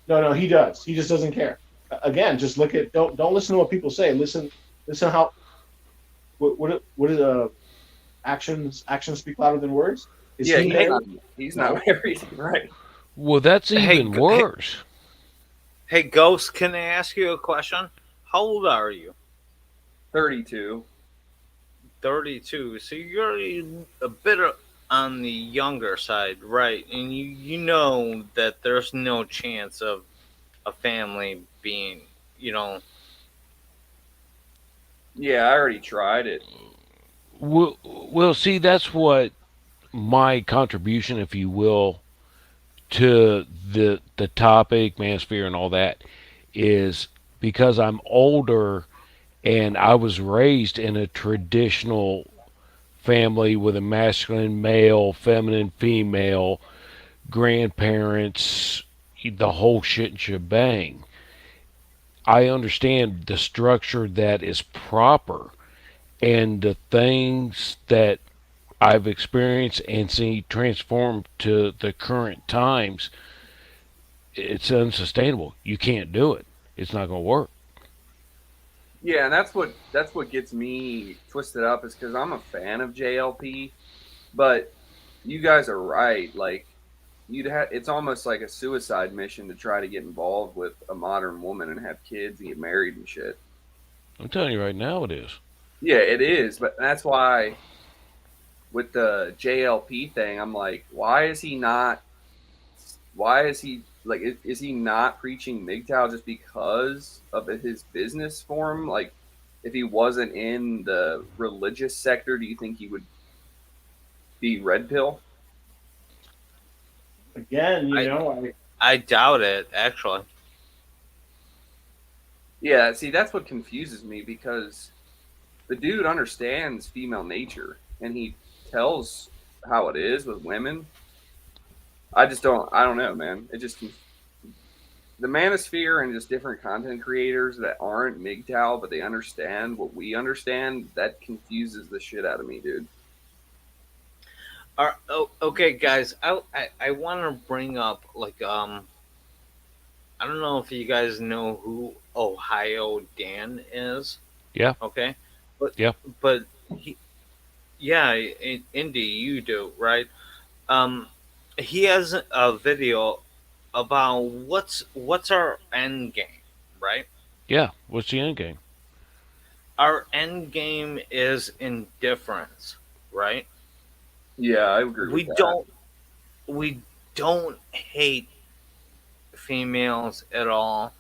No, no, he does. He just doesn't care. Again, just look at don't listen to what people say. Listen how what is actions speak louder than words. Is Yeah, he married? he's not No. married, right? Well, that's Hey, even worse. hey, Ghost. Can I ask you a question? How old are you? 32. 32. So you're a bit on the younger side, right? And you know that there's no chance of a family being, you know. Yeah, I already tried it. Well, see, that's what my contribution, if you will, to the topic, manosphere, and all that is because I'm older and I was raised in a traditional family with a masculine male, feminine female, grandparents, the whole shit and shebang. I understand the structure that is proper and the things that I've experienced and seen transform to the current times. It's unsustainable. You can't do it. It's not going to work. Yeah, and that's what gets me twisted up is because I'm a fan of JLP, but you guys are right. Like it's almost like a suicide mission to try to get involved with a modern woman and have kids and get married and shit. I'm telling you right now, it is. Yeah, it is, but that's why with the JLP thing, I'm like, why is he not? Why is he like? Is he not preaching MGTOW just because of his business form? Like, if he wasn't in the religious sector, do you think he would be red pill? Again, I I doubt it actually. Yeah, see, that's what confuses me because the dude understands female nature and he tells how it is with women. I just don't. I don't know, man. It just the manosphere and just different content creators that aren't MGTOW but they understand what we understand. That confuses the shit out of me, dude. Oh, okay, guys. I want to bring up like I don't know if you guys know who Ohio Dan is. Yeah, Okay, but yeah, but he, yeah, Indy, you do, right? Um, he has a video about what's our end game, right? yeah. What's the end game? Our end game is indifference, right? Yeah, I agree We with that. don't we don't hate females at all.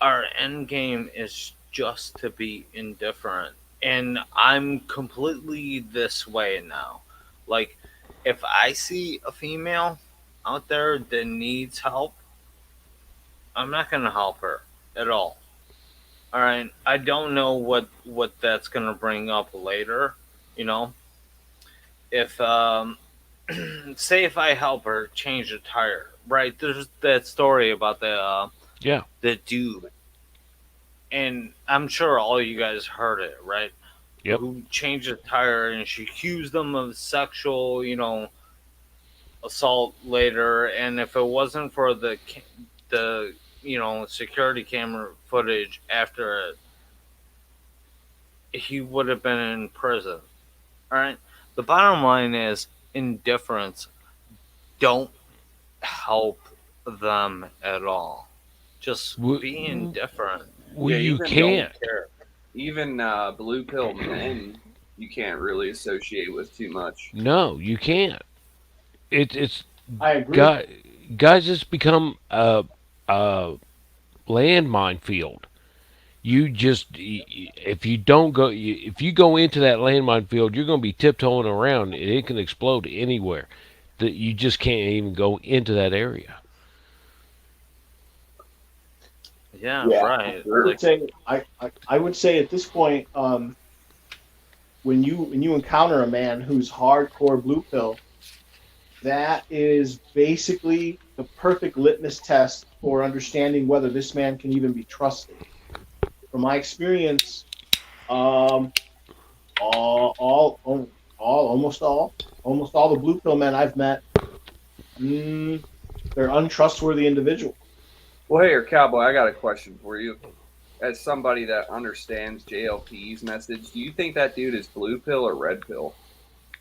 Our end game is just to be indifferent. And I'm completely this way now. Like, if I see a female out there that needs help, I'm not going to help her at all. All right. I don't know what that's going to bring up later. You know, if, say, if I help her change a tire, right? There's that story about Yeah, the dude, and I'm sure all you guys heard it, right? yep, Who changed a tire and she accused them of sexual, assault later. And if it wasn't for the security camera footage after it, he would have been in prison. All right. The bottom line is indifference. Don't help them at all. Just well, be indifferent. well Yeah, you even Don't can't. care. blue pill men, you can't really associate with too much. No, you can't. It's I agree. guy, guys. It's become a landmine field. You just if you don't go if you go into that landmine field, you're going to be tiptoeing around, and it can explode anywhere. That you just can't even go into that area. Yeah, Yeah, right. I Like, would say I would say at this point, when you encounter a man who's hardcore blue pill, that is basically the perfect litmus test for understanding whether this man can even be trusted. From my experience, um, almost all the blue pill men I've met, mm, they're untrustworthy individuals. Well, hey, cowboy, I got a question for you. As somebody that understands JLP's message, do you think that dude is blue pill or red pill?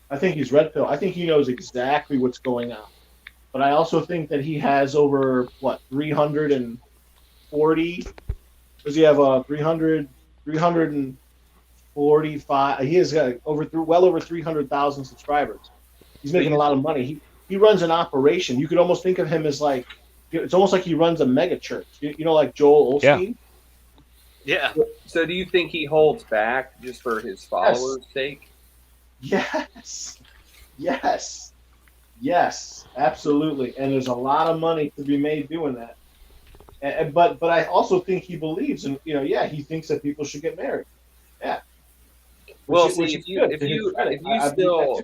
I think he's red pill. I think he knows exactly what's going on. But I also think that he has over what 340. Does he have a 345? He has got well over 300,000 subscribers. He's So making a you, lot of money. He runs an operation. You could almost think of him as like it's almost like he runs a mega church. Like Joel Yeah, Osteen. yeah, so do you think he holds back just for his Yes, followers' sake? yes, yes, yes, absolutely. And there's a lot of money to be made doing that. But I also think he believes in yeah, he thinks that people should get married. Yeah, Well, see, which is good to his credit. if you I believe that too. still,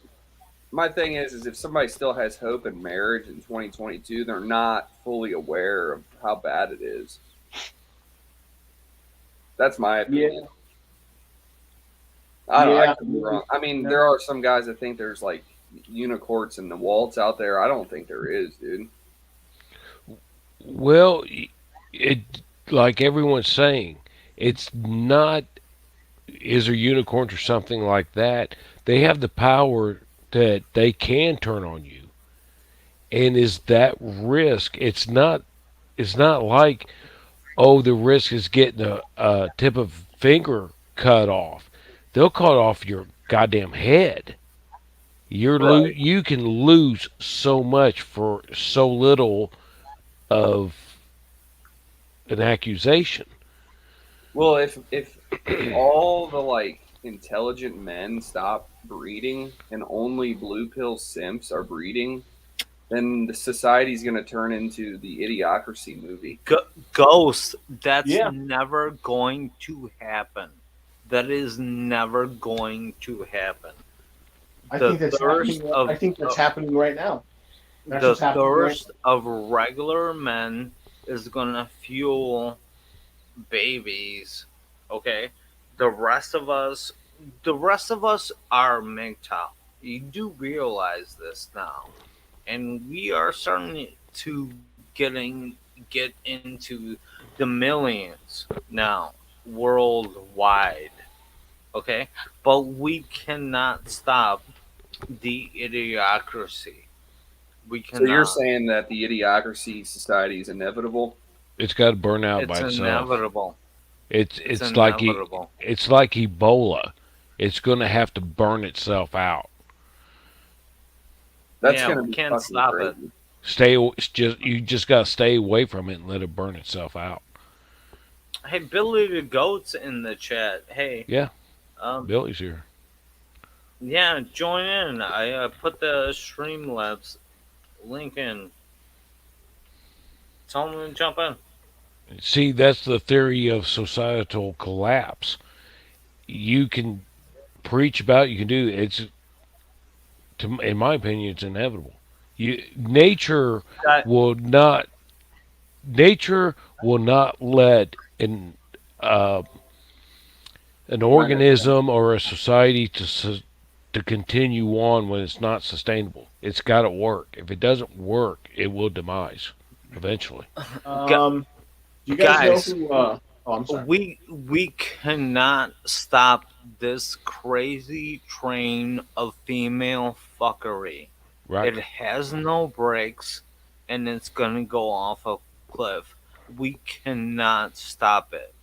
my thing is if somebody still has hope in marriage in 2022, they're not fully aware of how bad it is. That's my Yeah, opinion. I don't. I yeah. could be wrong. I mean, No. there are some guys that think there's like unicorns in the waltz out there. I don't think there is, dude. well, it like everyone's saying, it's not is there unicorns or something like that. They have the power that they can turn on you, and is that risk? It's not. It's not like, oh, the risk is getting a tip of finger cut off. They'll cut off your goddamn head. Right. You can lose so much for so little of an accusation. Well, if all the like intelligent men stop breeding and only blue pill simps are breeding, then the society's going to turn into the Idiocracy movie. Ghost, that's Yeah, never going to happen. That is never going to happen. I The think that's thirst happening. I of think that's happening right now. That's the what's happening right thirst of regular men is gonna fuel babies. Okay, the rest of us, the rest of us are MGTOW. You do realize this now, and we are starting to get into the millions now worldwide. Okay, but we cannot stop the idiocracy. We So you're cannot. saying that the Idiocracy society is inevitable? It's got to burn out by It's itself. inevitable. It's It's it's like inevitable. it's like Ebola. It's going to have to burn itself out. That's Yeah, going to we be can't fucking stop it. crazy. It's just you just got to stay away from it and let it burn itself out. Hey, Billy the Goat's in the chat. Hey, Yeah, um, Billy's here. yeah, join in. I put the Streamlabs link in. Tell them to jump in. See, that's the theory of societal collapse. You can preach about, you can do it's in my opinion, it's inevitable. Nature That, will not nature will not let uh, an Planet organism or a society to continue on when it's not sustainable. It's got to work. If it doesn't work, it will demise eventually. gu- now. Do you guys know guys, who? Oh, I'm sorry. we cannot stop this crazy train of female fuckery. Right? It has no brakes, and it's gonna go off a cliff. We cannot stop it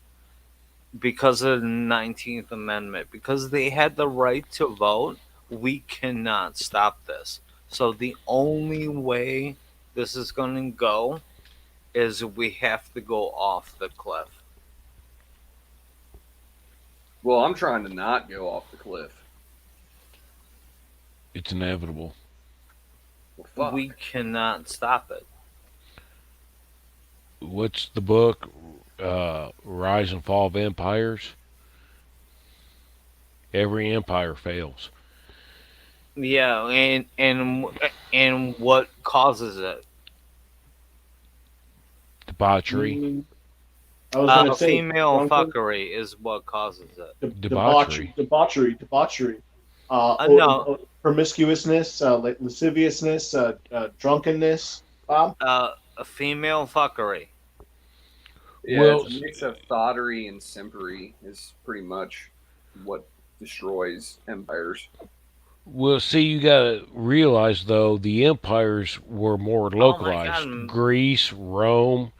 because of the 19th Amendment. Because they had the right to vote, we cannot stop this. So the only way this is gonna go is we have to go off the cliff. Well, I'm trying to not go off the cliff. It's inevitable. Well, fuck. We cannot stop it. What's the book? Rise and Fall of Empires. Every empire fails. Yeah, and what causes it? Debauchery. I was going to say Female drunkard, fuckery is what causes it. Debauchery. debauchery, No, promiscuousness, like lasciviousness, drunkenness. Bob, a female fuckery. Yeah, Well, it's a mix of thottery and simpery is pretty much what destroys empires. well, see, you got to realize though the empires were more Oh my localized. god. Greece, Rome,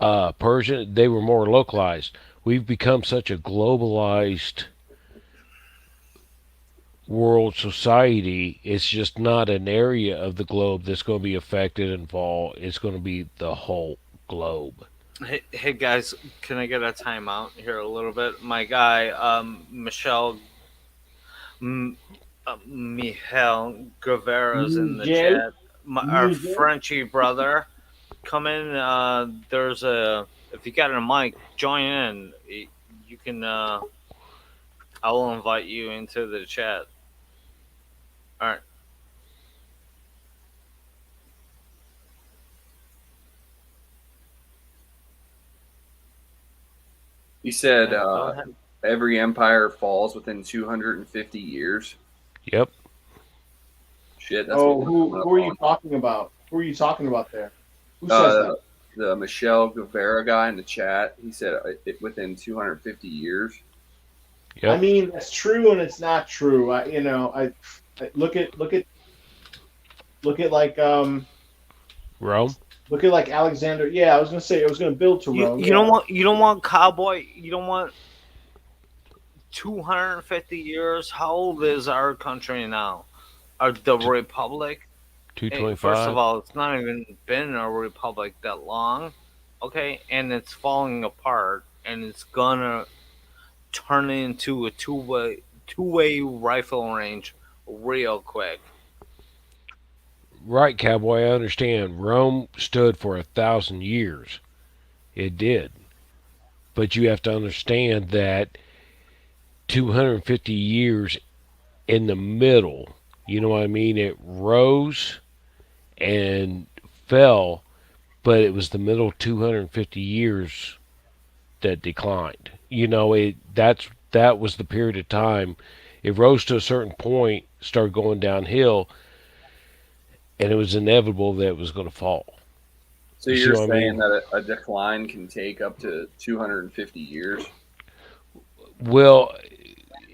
Persia, they were more localized. We've become such a globalized world society. It's just not an area of the globe that's going to be affected and fall. It's going to be the whole globe. Hey guys, can I get a timeout here a little bit? My guy, M- Michel Guevara's in the Miguel, chat. Our Miguel. Frenchy brother, come in. There's a if you got a mic, join in. You can. I will invite you into the chat. All right. He said Yeah, go ahead. every empire falls within 250 years. Yep. Shit, that's Oh, what who are you talking about? Who are you talking about there? Who says uh, that? the Michelle Guevara guy in the chat. He said it within 250 years. I Yep. mean, that's true and it's not true. I look at Rome. look at like Alexander. Yeah, I was gonna say I was gonna build to Rome. You Yeah. don't want cowboy. You don't want 250 years. How old is our country now? The Republic? First of 225. all, it's not even been a republic that long, okay? And it's falling apart, and it's gonna turn into a two-way rifle range real quick. Right, cowboy. I understand. Rome stood for 1,000 years. It did, but you have to understand that 250 years in the middle. You know what I mean? It rose and fell, but it was the middle 250 years that declined. That was the period of time. It rose to a certain point, started going downhill, and it was inevitable that it was going to fall. So You see you're what I saying mean? that a decline can take up to 250 years? Well,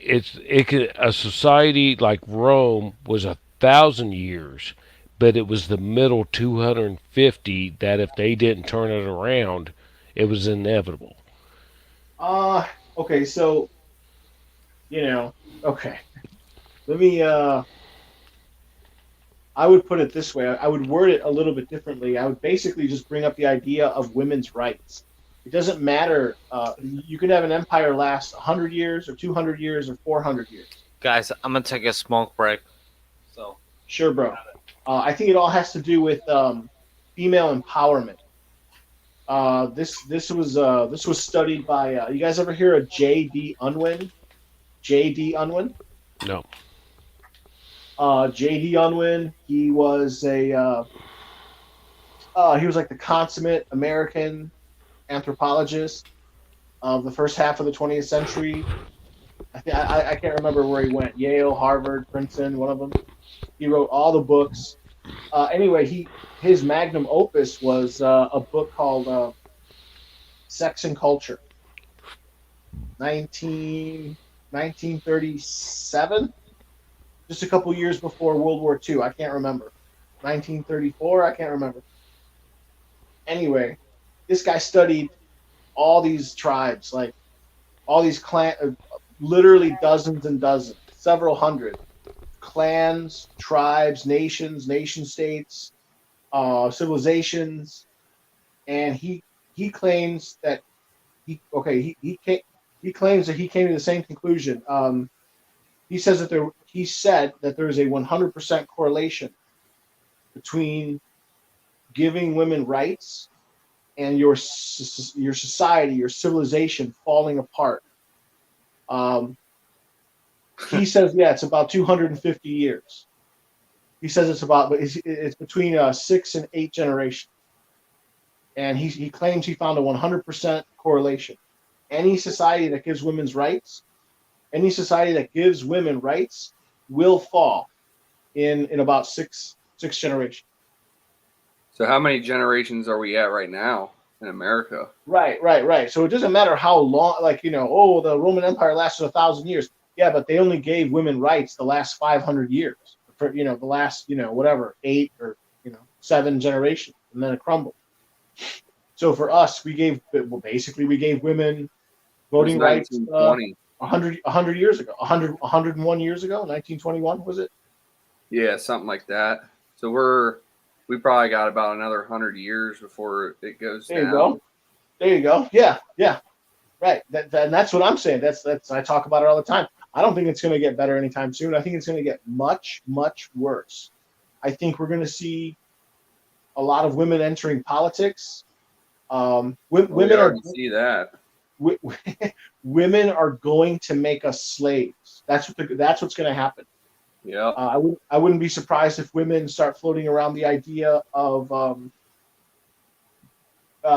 a society like Rome was 1,000 years, but it was the middle 250 that if they didn't turn it around, it was inevitable. Uh, okay, so you know, okay. Let me I would put it this way. I would word it a little bit differently. I would basically just bring up the idea of women's rights. It doesn't matter. You can have an empire last 100 years or 200 years or 400 years. Guys, I'm gonna take a smoke break. So, Sure, bro. I think it all has to do with female empowerment. This was studied by you guys ever hear of J.D. Unwin? J.D. Unwin? No. J.D. Unwin. He was like the consummate American anthropologist of the first half of the 20th century. I can't remember where he went. Yale, Harvard, Princeton, one of them. He wrote all the books. Anyway, his magnum opus was a book called Sex and Culture, 1937, just a couple years before World War II. I can't remember. 1934, I can't remember. Anyway, this guy studied all these tribes, like all these literally dozens and dozens, several hundred clans, tribes, nations, nation states, civilizations, and he claims that he claims that he came to the same conclusion. He said that there is a 100% correlation between giving women rights and your society, your civilization falling apart. Um, he says, yeah, it's about 250 years. He says but it's between 6 and 8 generations, and he claims he found a 100% correlation. Any society that gives women's rights, any society that gives women rights, will fall in about six generations. So how many generations are we at right now in America? Right. So it doesn't matter how long, like oh, the Roman Empire lasted 1,000 years. Yeah, but they only gave women rights the last 500 years. For the last whatever 8 or 7 generations, and then it crumbled. So for us, we gave women It was voting rights 1920. 100 years ago, 101 years ago, 1921 was it? Yeah, something like that. So we probably got about another 100 years before it goes There you down. go. There you go. Yeah. Right. And that's what I'm saying. That's I talk about it all the time. I don't think it's going to get better anytime soon. I think it's going to get much, much worse. I think we're going to see a lot of women entering politics. We already see that. Women are going to make us slaves. That's what's going to happen. Yeah. I wouldn't be surprised if women start floating around the idea of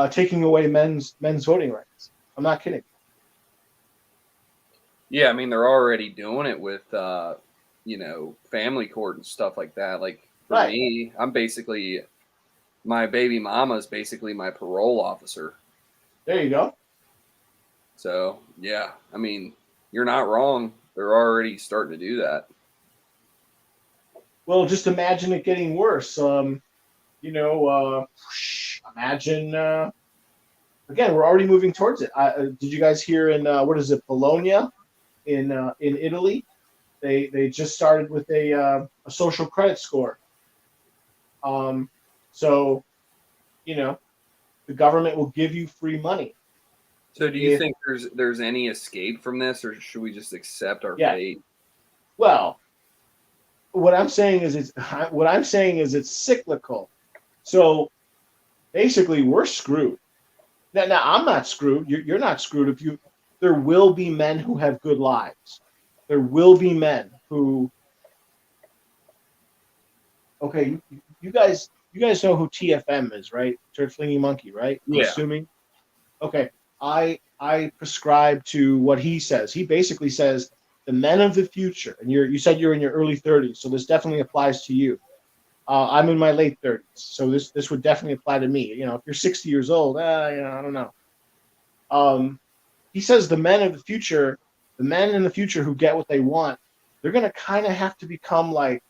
taking away men's voting rights. I'm not kidding. Yeah, I mean they're already doing it with family court and stuff like that. Like for me, I'm basically my baby mama's basically my parole officer. There you go. So yeah, I mean you're not wrong. They're already starting to do that. Well, just imagine it getting worse. Imagine again, we're already moving towards it. Did you guys hear in what is it, Bologna? in Italy. They just started with a social credit score. Um, so you know the government will give you free money So do you if think there's any escape from this, or should we just accept our yeah. fate? Well, what I'm saying is it's cyclical. So basically, we're screwed. Now I'm not screwed. You're not screwed if you. There will be men who have good lives. There will be men who. Okay, you guys know who TFM is, right? Turd Flinging Monkey, right? I'm Yeah. assuming. Okay, I prescribe to what he says. He basically says the men of the future, and you said you're in your early 30s, so this definitely applies to you. I'm in my late 30s, so this would definitely apply to me. If you're 60 years old, I don't know. Um, he says the men in the future who get what they want, they're gonna kind of have to become like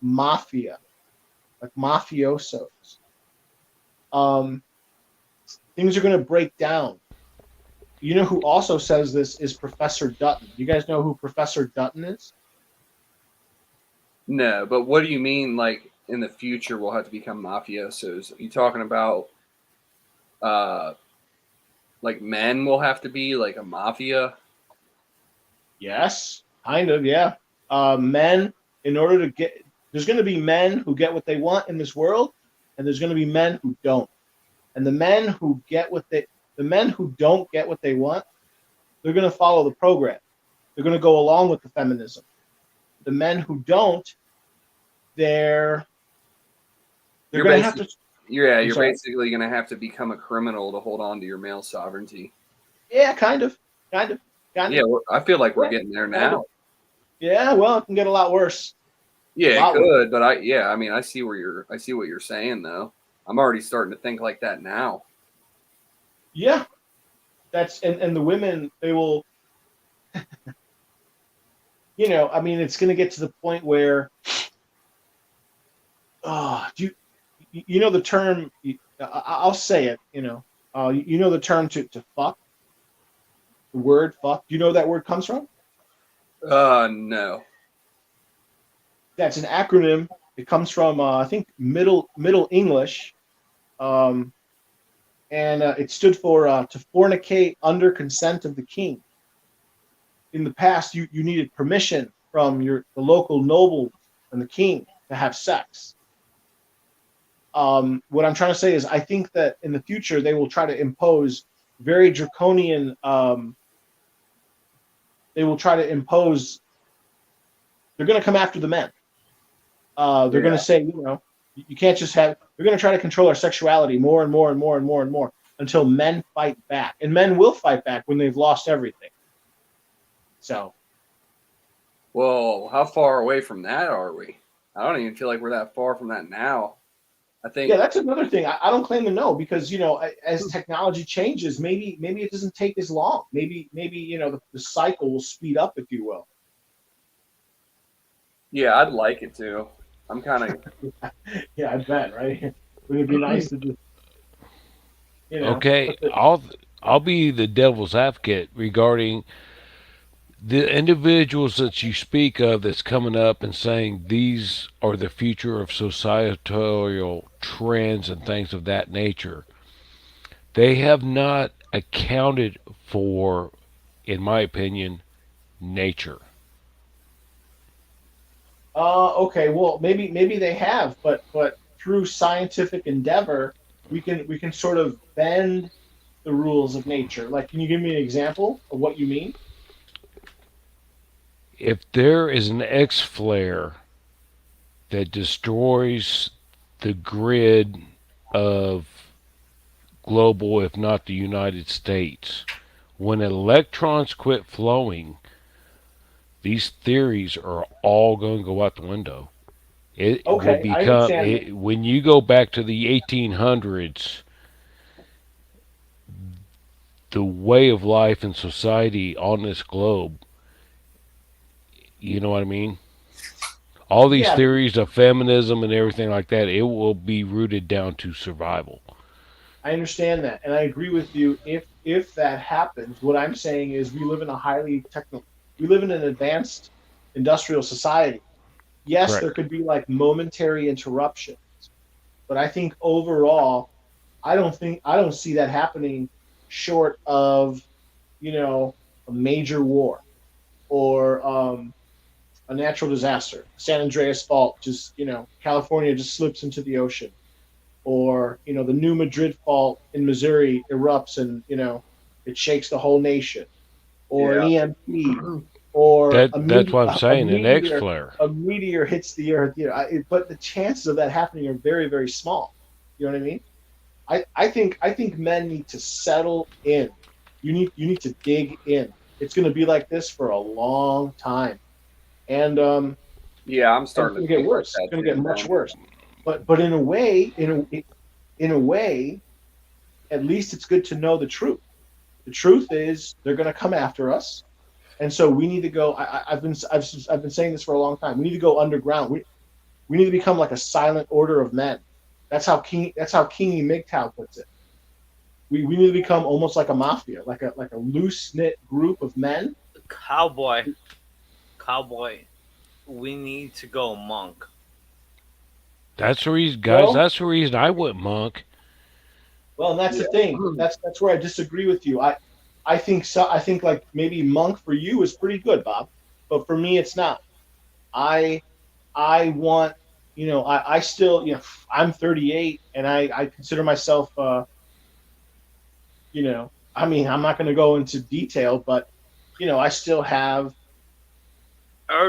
mafia, like mafiosos. Um, Things are gonna break down. You know who also says this is Professor Dutton. You guys know who Professor Dutton is? No, but what do you mean? Like in the future, we'll have to become mafiosos? Are you talking about uh, like men will have to be like a mafia? Yes, kind of, yeah. Men, in order to get, there's going to be men who get what they want in this world, and there's going to be men who don't. And the men who don't get what they want, they're going to follow the program. They're going to go along with the feminism. The men who don't, they're they're You're going to have basically to. yeah, I'm you're sorry. basically gonna have to become a criminal to hold on to your male sovereignty. Yeah, kind of, kind of, kind Yeah, of. I feel like we're Yeah, getting there kind of. now. Yeah, well, it can get a lot worse. Yeah, A it lot worse. could, but I mean, I see what you're saying though. I'm already starting to think like that now. Yeah, and the women, they will. I mean, it's going to get to the point where, do you know the term? I'll say it. You know the term to fuck. The word fuck. Do you know where that word comes from? No. That's an acronym. It comes from I think Middle English, um, and it stood for to fornicate under consent of the king. In the past, you needed permission from the local nobles and the king to have sex. What I'm trying to say is, I think that in the future they will try to impose very draconian. They will try to impose. They're going to come after the men. They're going Yeah. to say, you can't just have. They're going to try to control our sexuality more and more and more and more and more until men fight back, and men will fight back when they've lost everything. So Well, how far away from that are we? I don't even feel like we're that far from that now. I yeah, think that's another thing. I don't claim to know because as technology changes, maybe it doesn't take as long. Maybe the cycle will speed up, if you will. yeah, I'd like it to. I'm kind of Yeah, I bet, right? Would it be nice to just Okay, put the I'll be the devil's advocate regarding the individuals that you speak of that's coming up and saying these are the future of societal trends and things of that nature. They have not accounted for, in my opinion, nature. okay, well, maybe they have, but through scientific endeavor, we can sort of bend the rules of nature. Like, can you give me an example of what you mean? If there is an X flare that destroys the grid of global, if not the United States, when electrons quit flowing, these theories are all going to go out the window. It will Okay, I become, understand that. when you go back to the 1800s, the way of life and society on this globe, you know what I mean? All these Yeah, theories of feminism and everything like that, it will be rooted down to survival. I understand that, and I agree with you. If that happens, what I'm saying is we live in a highly we live in an advanced industrial society. Yes, Correct. there could be like momentary interruptions, but I think overall, I don't see that happening short of, you know, a major war or a natural disaster. San Andreas fault, just, California just slips into the ocean, or the New Madrid fault in Missouri erupts and it shakes the whole nation, or an Yeah. EMP, or That's what I'm saying. An X flare. a meteor hits the earth. But the chances of that happening are very, very small. You know what I mean? I think men need to settle in. You need to dig in. It's going to be like this for a long time, and Yeah, I'm and it's starting going to to get think like worse. It's that going to too, get much man. worse. But in a way, in a way, at least it's good to know the truth. The truth is they're going to come after us, and so we need to go. I've been saying this for a long time. We need to go underground. We need to become like a silent order of men. That's how King MGTOW puts it. We need to become almost like a mafia, like a loose knit group of men. Cowboy, cowboy. We need to go monk. That's the reason, guys. Well, That's the reason I went monk. well, and that's Yeah. the thing. That's where I disagree with you. I think so. I think like maybe monk for you is pretty good, Bob, but for me it's not. I I want, I still, I'm 38 and I consider myself, I mean, I'm not going to go into detail, but, I still have,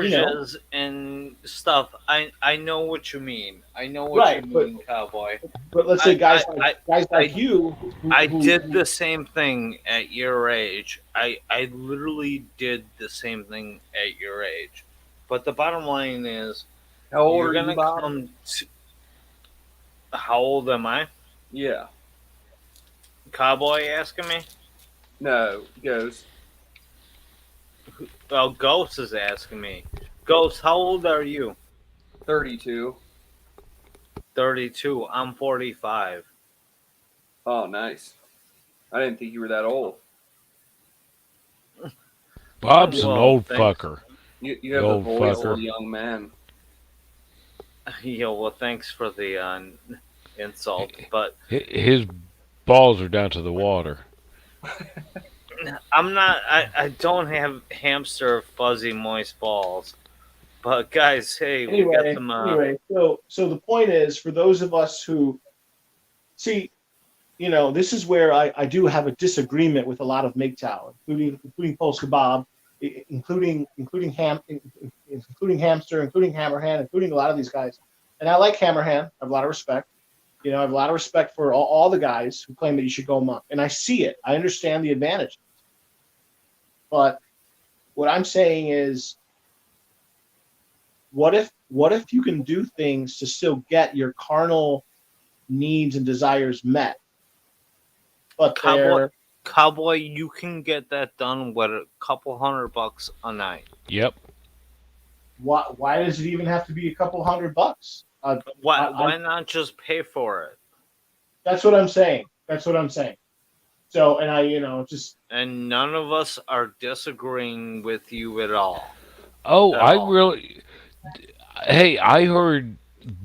you know, Urges and stuff. I know what you mean. I know what you right. But, mean, cowboy. but let's say I I guys like I you I did who the same thing at your age. I literally did the same thing at your age. But the bottom line is, How old you're are you, gonna Bob? come to. How old am I? Yeah. Cowboy asking me? No, goes Well, Ghost is asking me. Ghost, how old are you? 32. 32. I'm 45. Oh, nice. I didn't think you were that old. Bob's an Well, old thanks. fucker. You The have the old voice of fucker. a young man. Yo, well, thanks for the insult, but His balls are down to the water. I'm not. I don't have hamster fuzzy moist balls. But guys, hey, we got anyway, some. anyway, so the point is for those of us who see, this is where I do have a disagreement with a lot of MGTOW, including Polska Bob, including Hamster, including Hammerhand, including a lot of these guys. And I like Hammerhand. I have a lot of respect. I have a lot of respect for all the guys who claim that you should go monk. And I see it. I understand the advantage. But what I'm saying is, what if you can do things to still get your carnal needs and desires met, but cowboy. they're Cowboy, you can get that done with a couple $100 a night. Yep. why does it even have to be a couple $100? Why? I Why not just pay for it? That's what I'm saying. That's what I'm saying. So, and I, just And none of us are disagreeing with you at all. Oh, At I all. really. Hey, I heard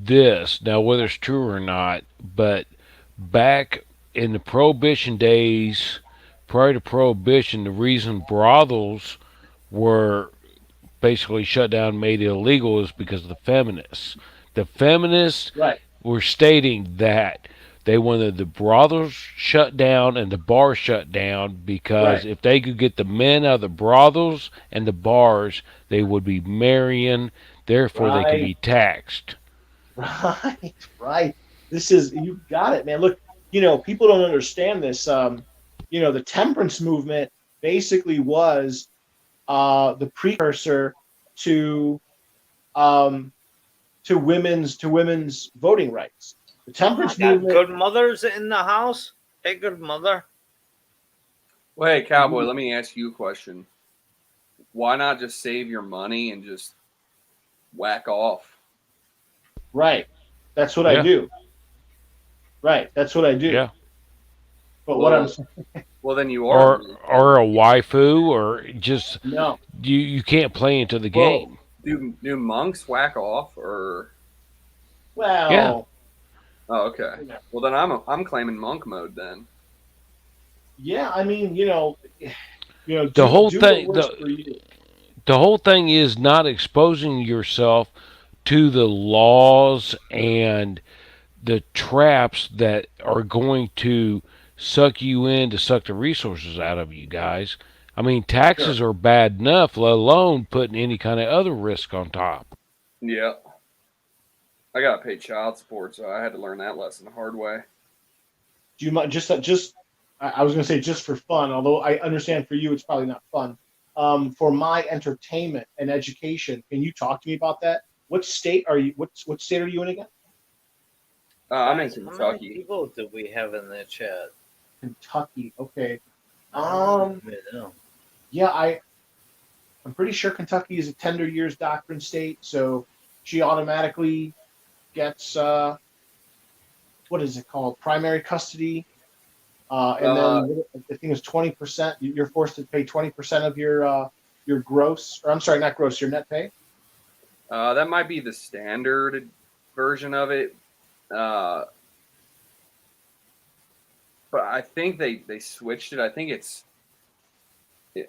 this. Now, whether it's true or not, but back in the Prohibition days, prior to Prohibition, the reason brothels were basically shut down, made illegal, is because of the feminists. The feminists right, were stating that they wanted the brothels shut down and the bars shut down because right, if they could get the men out of the brothels and the bars, they would be marrying, therefore they could right, be taxed. right, right. You got it, man. Look, people don't understand this. The temperance movement basically was the precursor to um, to women's voting rights. The Oh, I temperance got movement. good mothers in the house. Hey, good mother. Well, hey, Cowboy, let me ask you a question. Why not just save your money and just whack off? Right. That's what I Yeah, do. Right. That's what I do. yeah. But what I'm Well, saying, well, then you are. or a waifu, or just no. you can't play into the Well, game. do monks whack off or? Yeah, Well, Oh, okay. Well, then I'm claiming monk mode then. yeah. I mean, the do whole do what thing works for you. the whole thing is not exposing yourself to the laws and the traps that are going to suck you in to suck the resources out of you guys. I mean, Sure. taxes are bad enough, let alone putting any kind of other risk on top. Yeah, I gotta pay child support, so I had to learn that lesson the hard way. Do you mind just? I was going to say just for fun, although I understand for you it's probably not fun. For my entertainment and education, can you talk to me about that? What state are you? What state are you in again? I'm in Guys, how many Kentucky. people do we have in the chat? Kentucky. Okay. I don't Um. even know. Yeah, I'm pretty sure Kentucky is a tender years doctrine state, so she automatically gets what is it called? Primary custody. And Uh, then I think it's 20%. You're forced to pay 20% of your gross, or I'm sorry, not gross, your net pay. that might be the standard version of it. Uh, but I think they switched it. I think it's.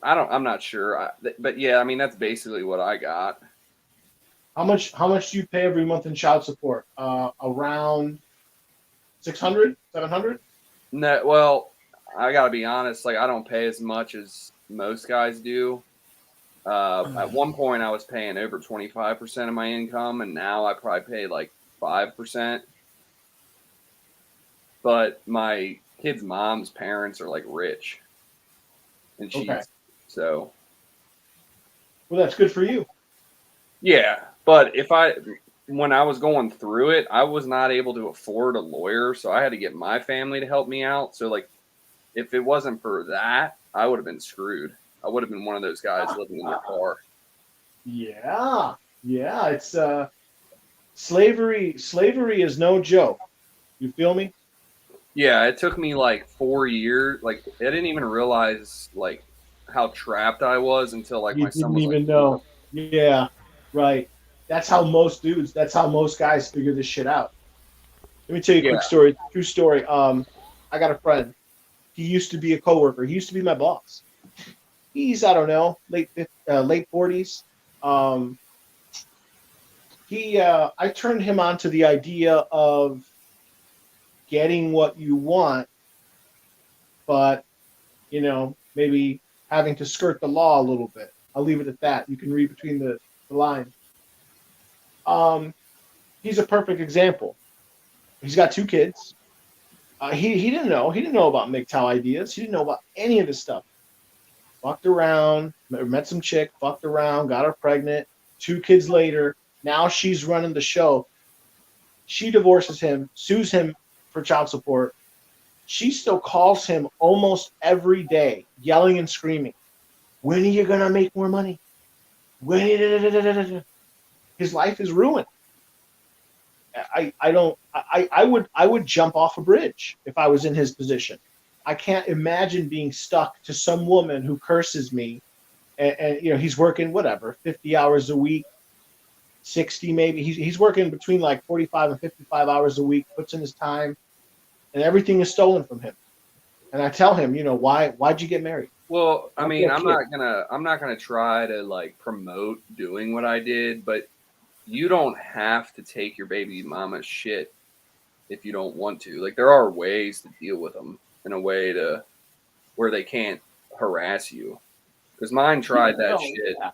I'm not sure. But yeah, I mean that's basically what I got. How much do you pay every month in child support? Around 600, 700. No, well, I gotta be honest. Like I don't pay as much as most guys do. At one point, I was paying over 25% of my income, and now I probably pay like 5%. But my kid's mom's parents are like rich, and Okay. she's so Well, that's good for you. yeah. But when I was going through it, I was not able to afford a lawyer, so I had to get my family to help me out. So like, if it wasn't for that, I would have been screwed. I would have been one of those guys living in their car. Yeah, yeah. It's slavery. Slavery is no joke. You feel me? Yeah, it took me like 4 years. Like I didn't even realize like how trapped I was until like You my son didn't was like even 4. know. Yeah, right. That's how most dudes. That's how most guys figure this shit out. Let me tell you a Yeah. quick story. True story. I got a friend. He used to be a coworker. He used to be my boss. He's I don't know late 40s. Um, I turned him on to the idea of getting what you want, but maybe having to skirt the law a little bit. I'll leave it at that. You can read between the lines. Um, he's a perfect example. He's got two kids. He didn't know. He didn't know about MGTOW ideas. He didn't know about any of this stuff. Fucked around, met some chick, fucked around, got her pregnant. 2 kids later, now she's running the show. She divorces him, sues him for child support. She still calls him almost every day, yelling and screaming, "When are you gonna make more money? When?" His life is ruined. I don't I would jump off a bridge if I was in his position. I can't imagine being stuck to some woman who curses me, and he's working whatever 50 hours a week, 60 maybe. He's working between like 45 and 55 hours a week, puts in his time, and everything is stolen from him. And I tell him, why'd you get married? Well, I Why'd you mean, have kids? I'm not gonna try to like promote doing what I did, but you don't have to take your baby mama's shit if you don't want to. Like there are ways to deal with them in a way to where they can't harass you. Because mine Yeah, tried that no, shit. yeah.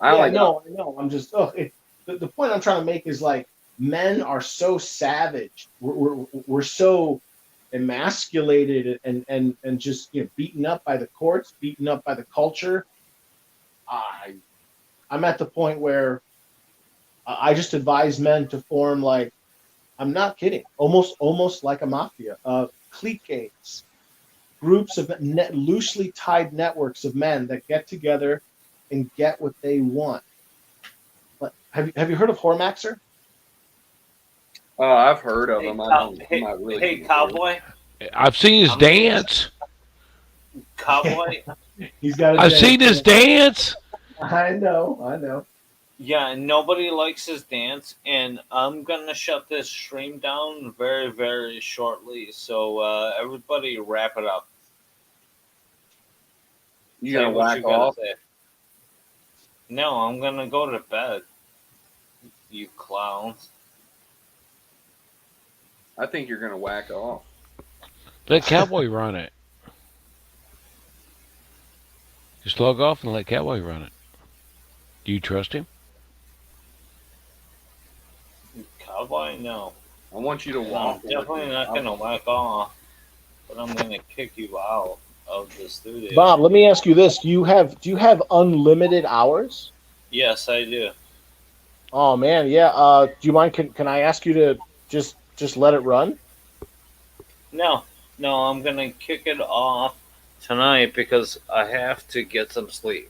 I Yeah, only got no, I know. I'm just, the point I'm trying to make is like men are so savage. We're so emasculated and just beaten up by the courts, beaten up by the culture. I I'm at the point where I just advise men to form like I'm not kidding, almost like a mafia, cliques, groups of loosely tied networks of men that get together and get what they want. But have you heard of Hormaxer? I've heard of Hey, them. I cow, don't. I'm hey, not really hey, familiar. cowboy. I've seen his I'm gonna dance. cowboy. He's got a I've dance. seen his dance. I know, I know. Yeah, nobody likes his dance, and I'm gonna shut this stream down very, very shortly. So everybody, wrap it up. You Say gonna what whack you gotta off? say. No, I'm gonna go to bed. You clowns. I think you're gonna whack off. Let Cowboy run it. Just log off and let Cowboy run it. Do you trust him? Cowboy, no. I want you to And I'm waffle with definitely me. not gonna whack off, but I'm gonna kick you out of the studio. Bob, let me ask you this: do you have unlimited hours? Yes, I do. Oh man, yeah. Do you mind? Can I ask you to just let it run? No, no, I'm gonna kick it off tonight because I have to get some sleep.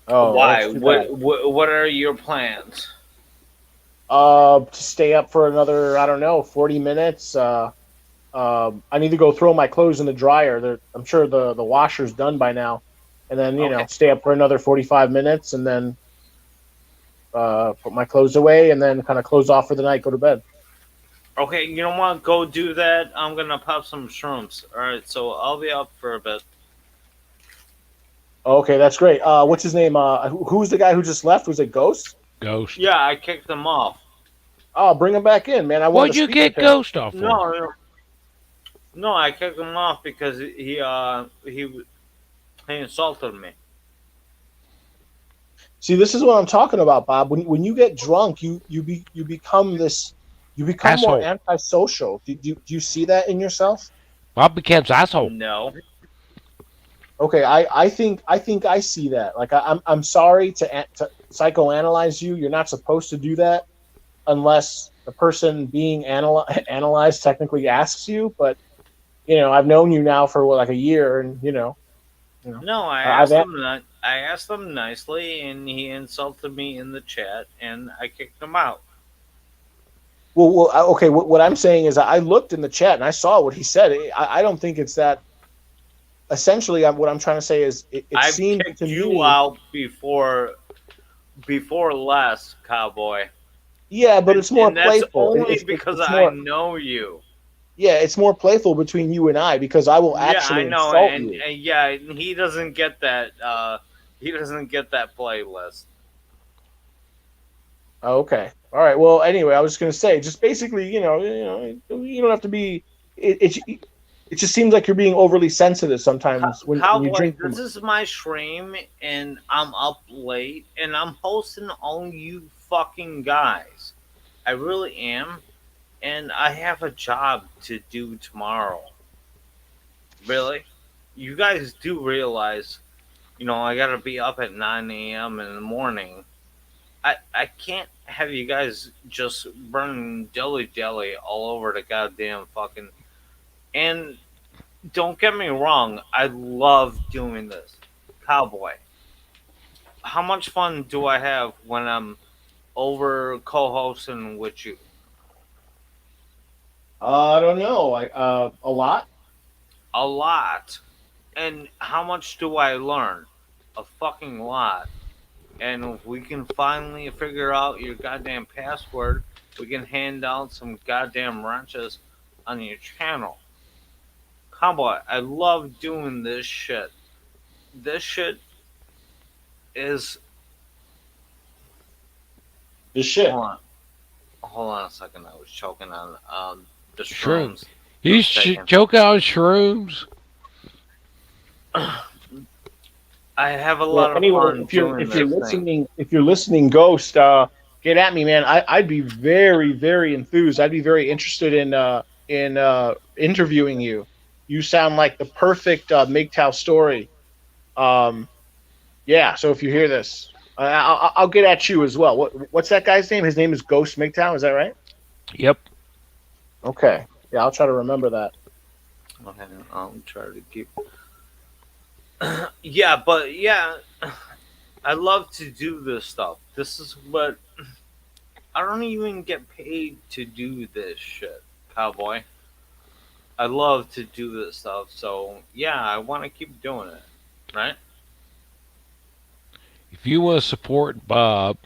Oh, Why? that's too bad. What are your plans? To stay up for another, I don't know, 40 minutes. I need to go throw my clothes in the dryer. I'm sure the washer's done by now, and then Okay. stay up for another 45 minutes, and then put my clothes away, and then kind of close off for the night, go to bed. Okay, you know what? Go do that. I'm gonna pop some shrooms. All right, so I'll be up for a bit. Okay, that's great. What's his name? Who's the guy who just left? Was it Ghost? Ghost. Yeah, I kicked them off. Oh, bring him back in, man. I wanted What'd to you speak with get him. Ghost off for? No, no, no, I kicked him off because he insulted me. See, this is what I'm talking about, Bob. When you get drunk, you become this. You become more Asshole. antisocial. Do you see that in yourself? Bob becomes asshole. No. Okay, I think I see that. Like I'm sorry to psychoanalyze you. You're not supposed to do that unless the person being analyzed technically asks you. But I've known you now for like a year, and No, I've I asked him nicely, and he insulted me in the chat, and I kicked him out. okay. What I'm saying is, I looked in the chat and I saw what he said. I don't think it's that. Essentially, what I'm trying to say is, it I've seems to kicked you me, out before last, cowboy, yeah, but it's more and that's playful. only because It's I more, know you. yeah, it's more playful between you and I because I will Yeah, I actually know, insult you. and yeah, and he doesn't get that. He doesn't get that playlist. Oh, okay. All right. Well, anyway, I was going to say, just basically, you don't have to be. It just seems like you're being overly sensitive sometimes when you Cowboy, drink too this much. is my stream, and I'm up late, and I'm hosting all you fucking guys. I really am, and I have a job to do tomorrow. Really, you guys do realize, I gotta be up at 9 a.m. in the morning. I can't have you guys just burning dilly dilly all over the goddamn fucking. And don't get me wrong, I love doing this, cowboy. How much fun do I have when I'm over co-hosting with you? I don't know. A lot. A lot. And how much do I learn? A fucking lot. And if we can finally figure out your goddamn password, we can hand out some goddamn wrenches on your channel. Cowboy, I love doing this shit. This shit is. This shit. Hold on. Hold on a second. I was choking on the Shrooms. shrooms I You was taking. choke on shrooms. I have a Well, lot of anyway, fun if you're doing if you're this thing. listening, Ghost, get at me, man. I'd be very, very enthused. I'd be very interested in interviewing you. You sound like the perfect MGTOW story. Um, yeah. So if you hear this, I'll get at you as well. What's that guy's name? His name is Ghost MGTOW. Is that right? Yep. Okay. Yeah, I'll try to remember that. Okay, I'll try to keep. Yeah, but yeah, I love to do this stuff. This is what I don't even get paid to do this shit, cowboy. I love to do this stuff. So yeah, I want to keep doing it. Right? If you want to support Bob,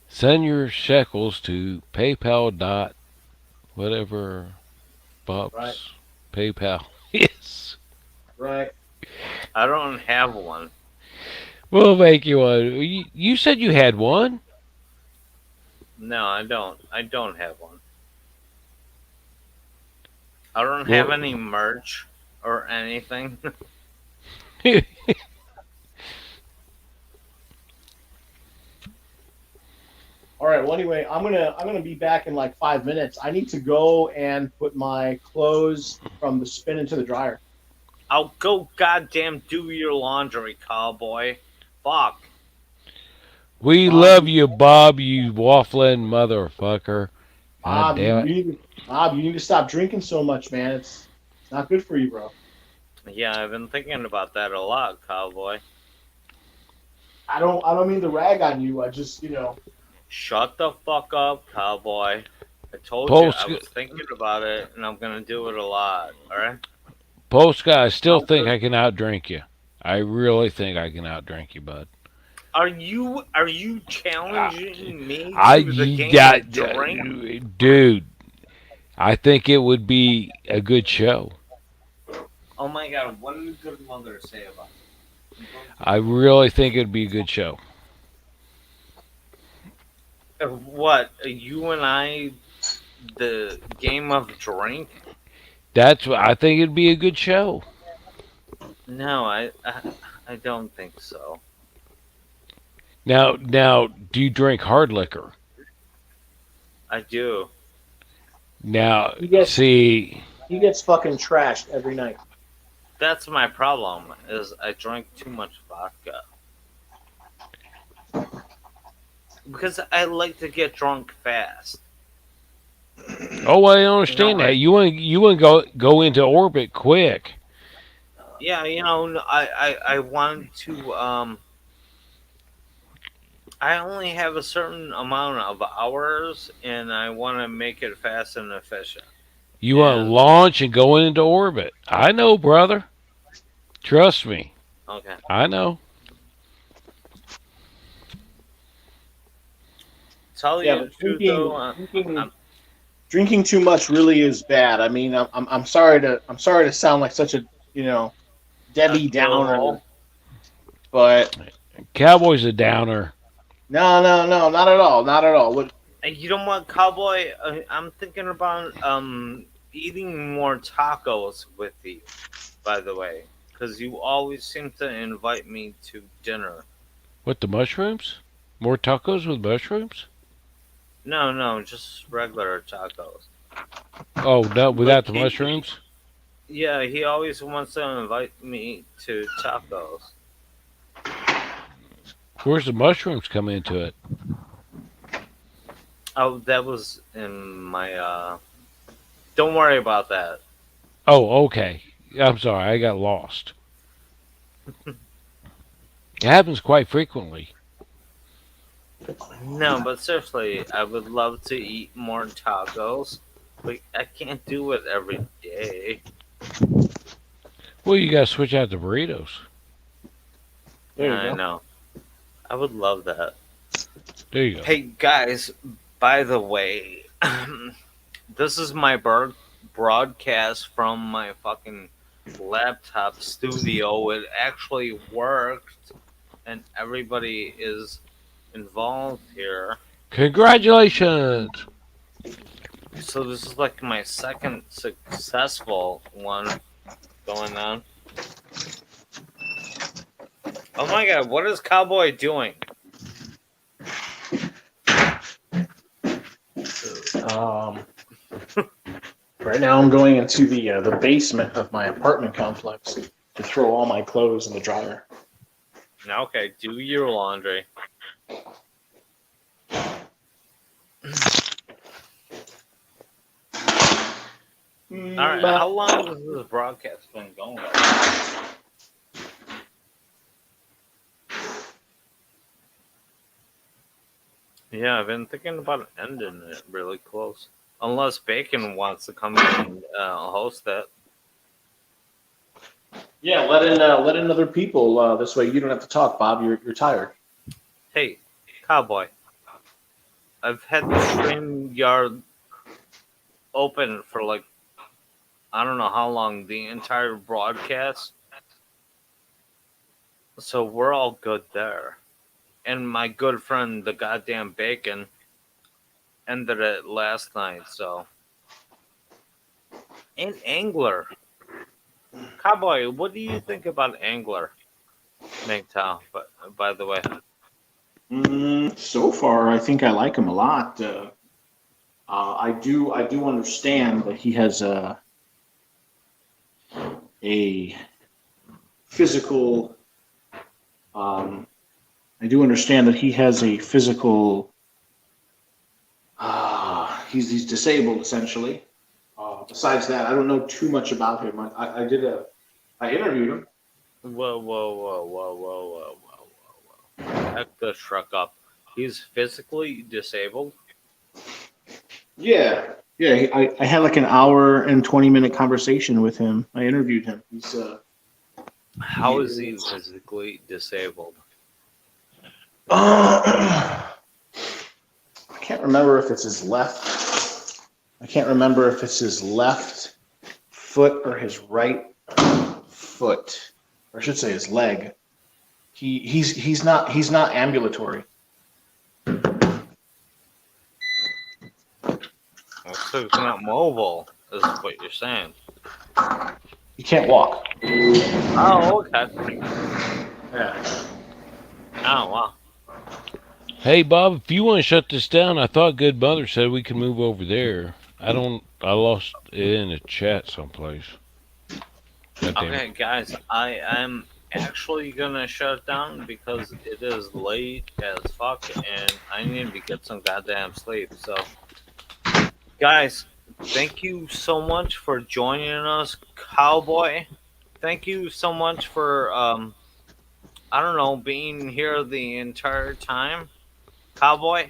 send your shekels to PayPal dot whatever Right. Bob's PayPal is. Right. I don't have one. We'll make you one. You said you had one. No, I don't. I don't have one. I don't have Well, any merch or anything. All right. Well, anyway, I'm gonna be back in like 5 minutes. I need to go and put my clothes from the spin into the dryer. I'll go goddamn do your laundry, cowboy. Fuck. we Bob, love you, Bob. You waffling motherfucker. God Bob, damn it. You need to stop drinking so much, man. It's not good for you, bro. Yeah, I've been thinking about that a lot, cowboy. I don't mean to rag on you. I just, Shut the fuck up, cowboy. I told you I Polska, was thinking about it, and I'm gonna do it a lot. All right. Polska, I still How think good? I can outdrink you. I really think I can outdrink you, bud. Are you I, challenging me I, to the game of drink? dude, I think it would be a good show. Oh my god, what did a good mother say about it? I really think it'd be a good show. What? You and I, the game of drink? That's what I think it'd be a good show. No, I don't think so. Now, do you drink hard liquor? I do. Now, he gets see, he gets fucking trashed every night. That's my problem. Is I drink too much vodka because I like to get drunk fast. oh, I You know, understand that. I You want to go into orbit quick. yeah, I want to I only have a certain amount of hours, and I want to make it fast and efficient. You want to And launch and go into orbit. I know, brother. Trust me. okay, I know. tell Yeah, you but the truth though, I'm drinking too much really is bad. I mean, I'm sorry to sound like such a you know a Debbie Downer, tool. but Cowboy's a downer. no, not at all, not at all. What And you know what, cowboy? I'm thinking about eating more tacos with you. By the way, because you always seem to invite me to dinner. What, the mushrooms? More tacos with mushrooms? No, no, just regular tacos. Oh, no, Like without the mushrooms? yeah, he always wants to invite me to tacos. Where's the mushrooms come into it? Oh, that was in my. Don't worry about that. Oh, okay. I'm sorry, I got lost. It happens quite frequently. No, but seriously, I would love to eat more tacos, but I can't do it every day. Well, you gotta switch out the burritos. there Yeah, you I go. know. I would love that. There you go. Hey guys, by the way, this is my broadcast from my fucking laptop studio. It actually worked, and everybody is involved here. Congratulations! So this is like my second successful one going on. Oh my god, what is Cowboy doing? Um, right now I'm going into the basement of my apartment complex to throw all my clothes in the dryer. Okay, do your laundry. Alright, how long has this broadcast been going? Yeah, I've been thinking about ending it really close. Unless Bacon wants to come in and host it. Yeah, let in other people. This way, you don't have to talk, Bob. You're tired. Hey, cowboy. I've had the stream yard open for like I don't know how long, the entire broadcast. So we're all good there. And my good friend, the goddamn bacon, ended it last night. So, and Angler, cowboy, what do you think about Angler, MGTOW? But by the way, So far, I think I like him a lot. I do understand that he has a physical. Um, I do understand that he has a physical. He's disabled essentially. Besides that, I don't know too much about him. I interviewed him. whoa, whoa, whoa, whoa, whoa, whoa, whoa, whoa. Heck the truck up. He's physically disabled. Yeah, yeah. I had like an hour and 20-minute conversation with him. I interviewed him. How is he physically disabled? I can't remember if it's his left. I can't remember if it's his left foot or his right foot, or I should say his leg. He's not ambulatory. So he's not mobile, is what you're saying. He can't walk. Oh, okay. Yeah. Oh, wow. Hey, Bob, if you want to shut this down, I thought Good Mother said we could move over there. I lost it in the chat someplace. God damn it. Okay, guys, I am actually gonna shut it down because it is late as fuck and I need to get some goddamn sleep. So, guys, thank you so much for joining us, Cowboy. Thank you so much for I don't know, being here the entire time, Cowboy.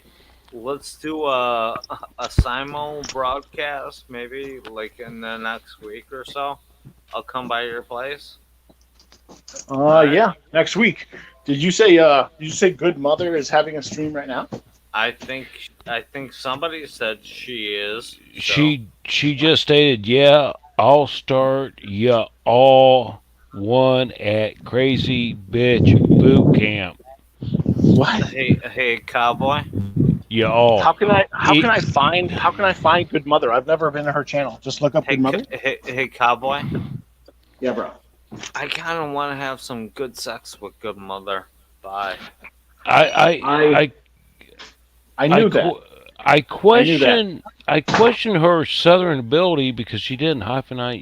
Let's do a Simo broadcast maybe like in the next week or so. I'll come by your place. Alright. Yeah. Next week. Did you say Good Mother is having a stream right now? I think somebody said she is. So. She just stated, yeah, I'll start ya all one at Crazy Bitch Boot Camp. What? Hey, cowboy. Ya all. How can It- I find Good Mother? I've never been to her channel. Just look up Hey, Good Mother. hey, cowboy. Yeah, bro. I kind of want to have some good sex with good mother. Bye. I knew that. I question her southern ability because she didn't hyphenate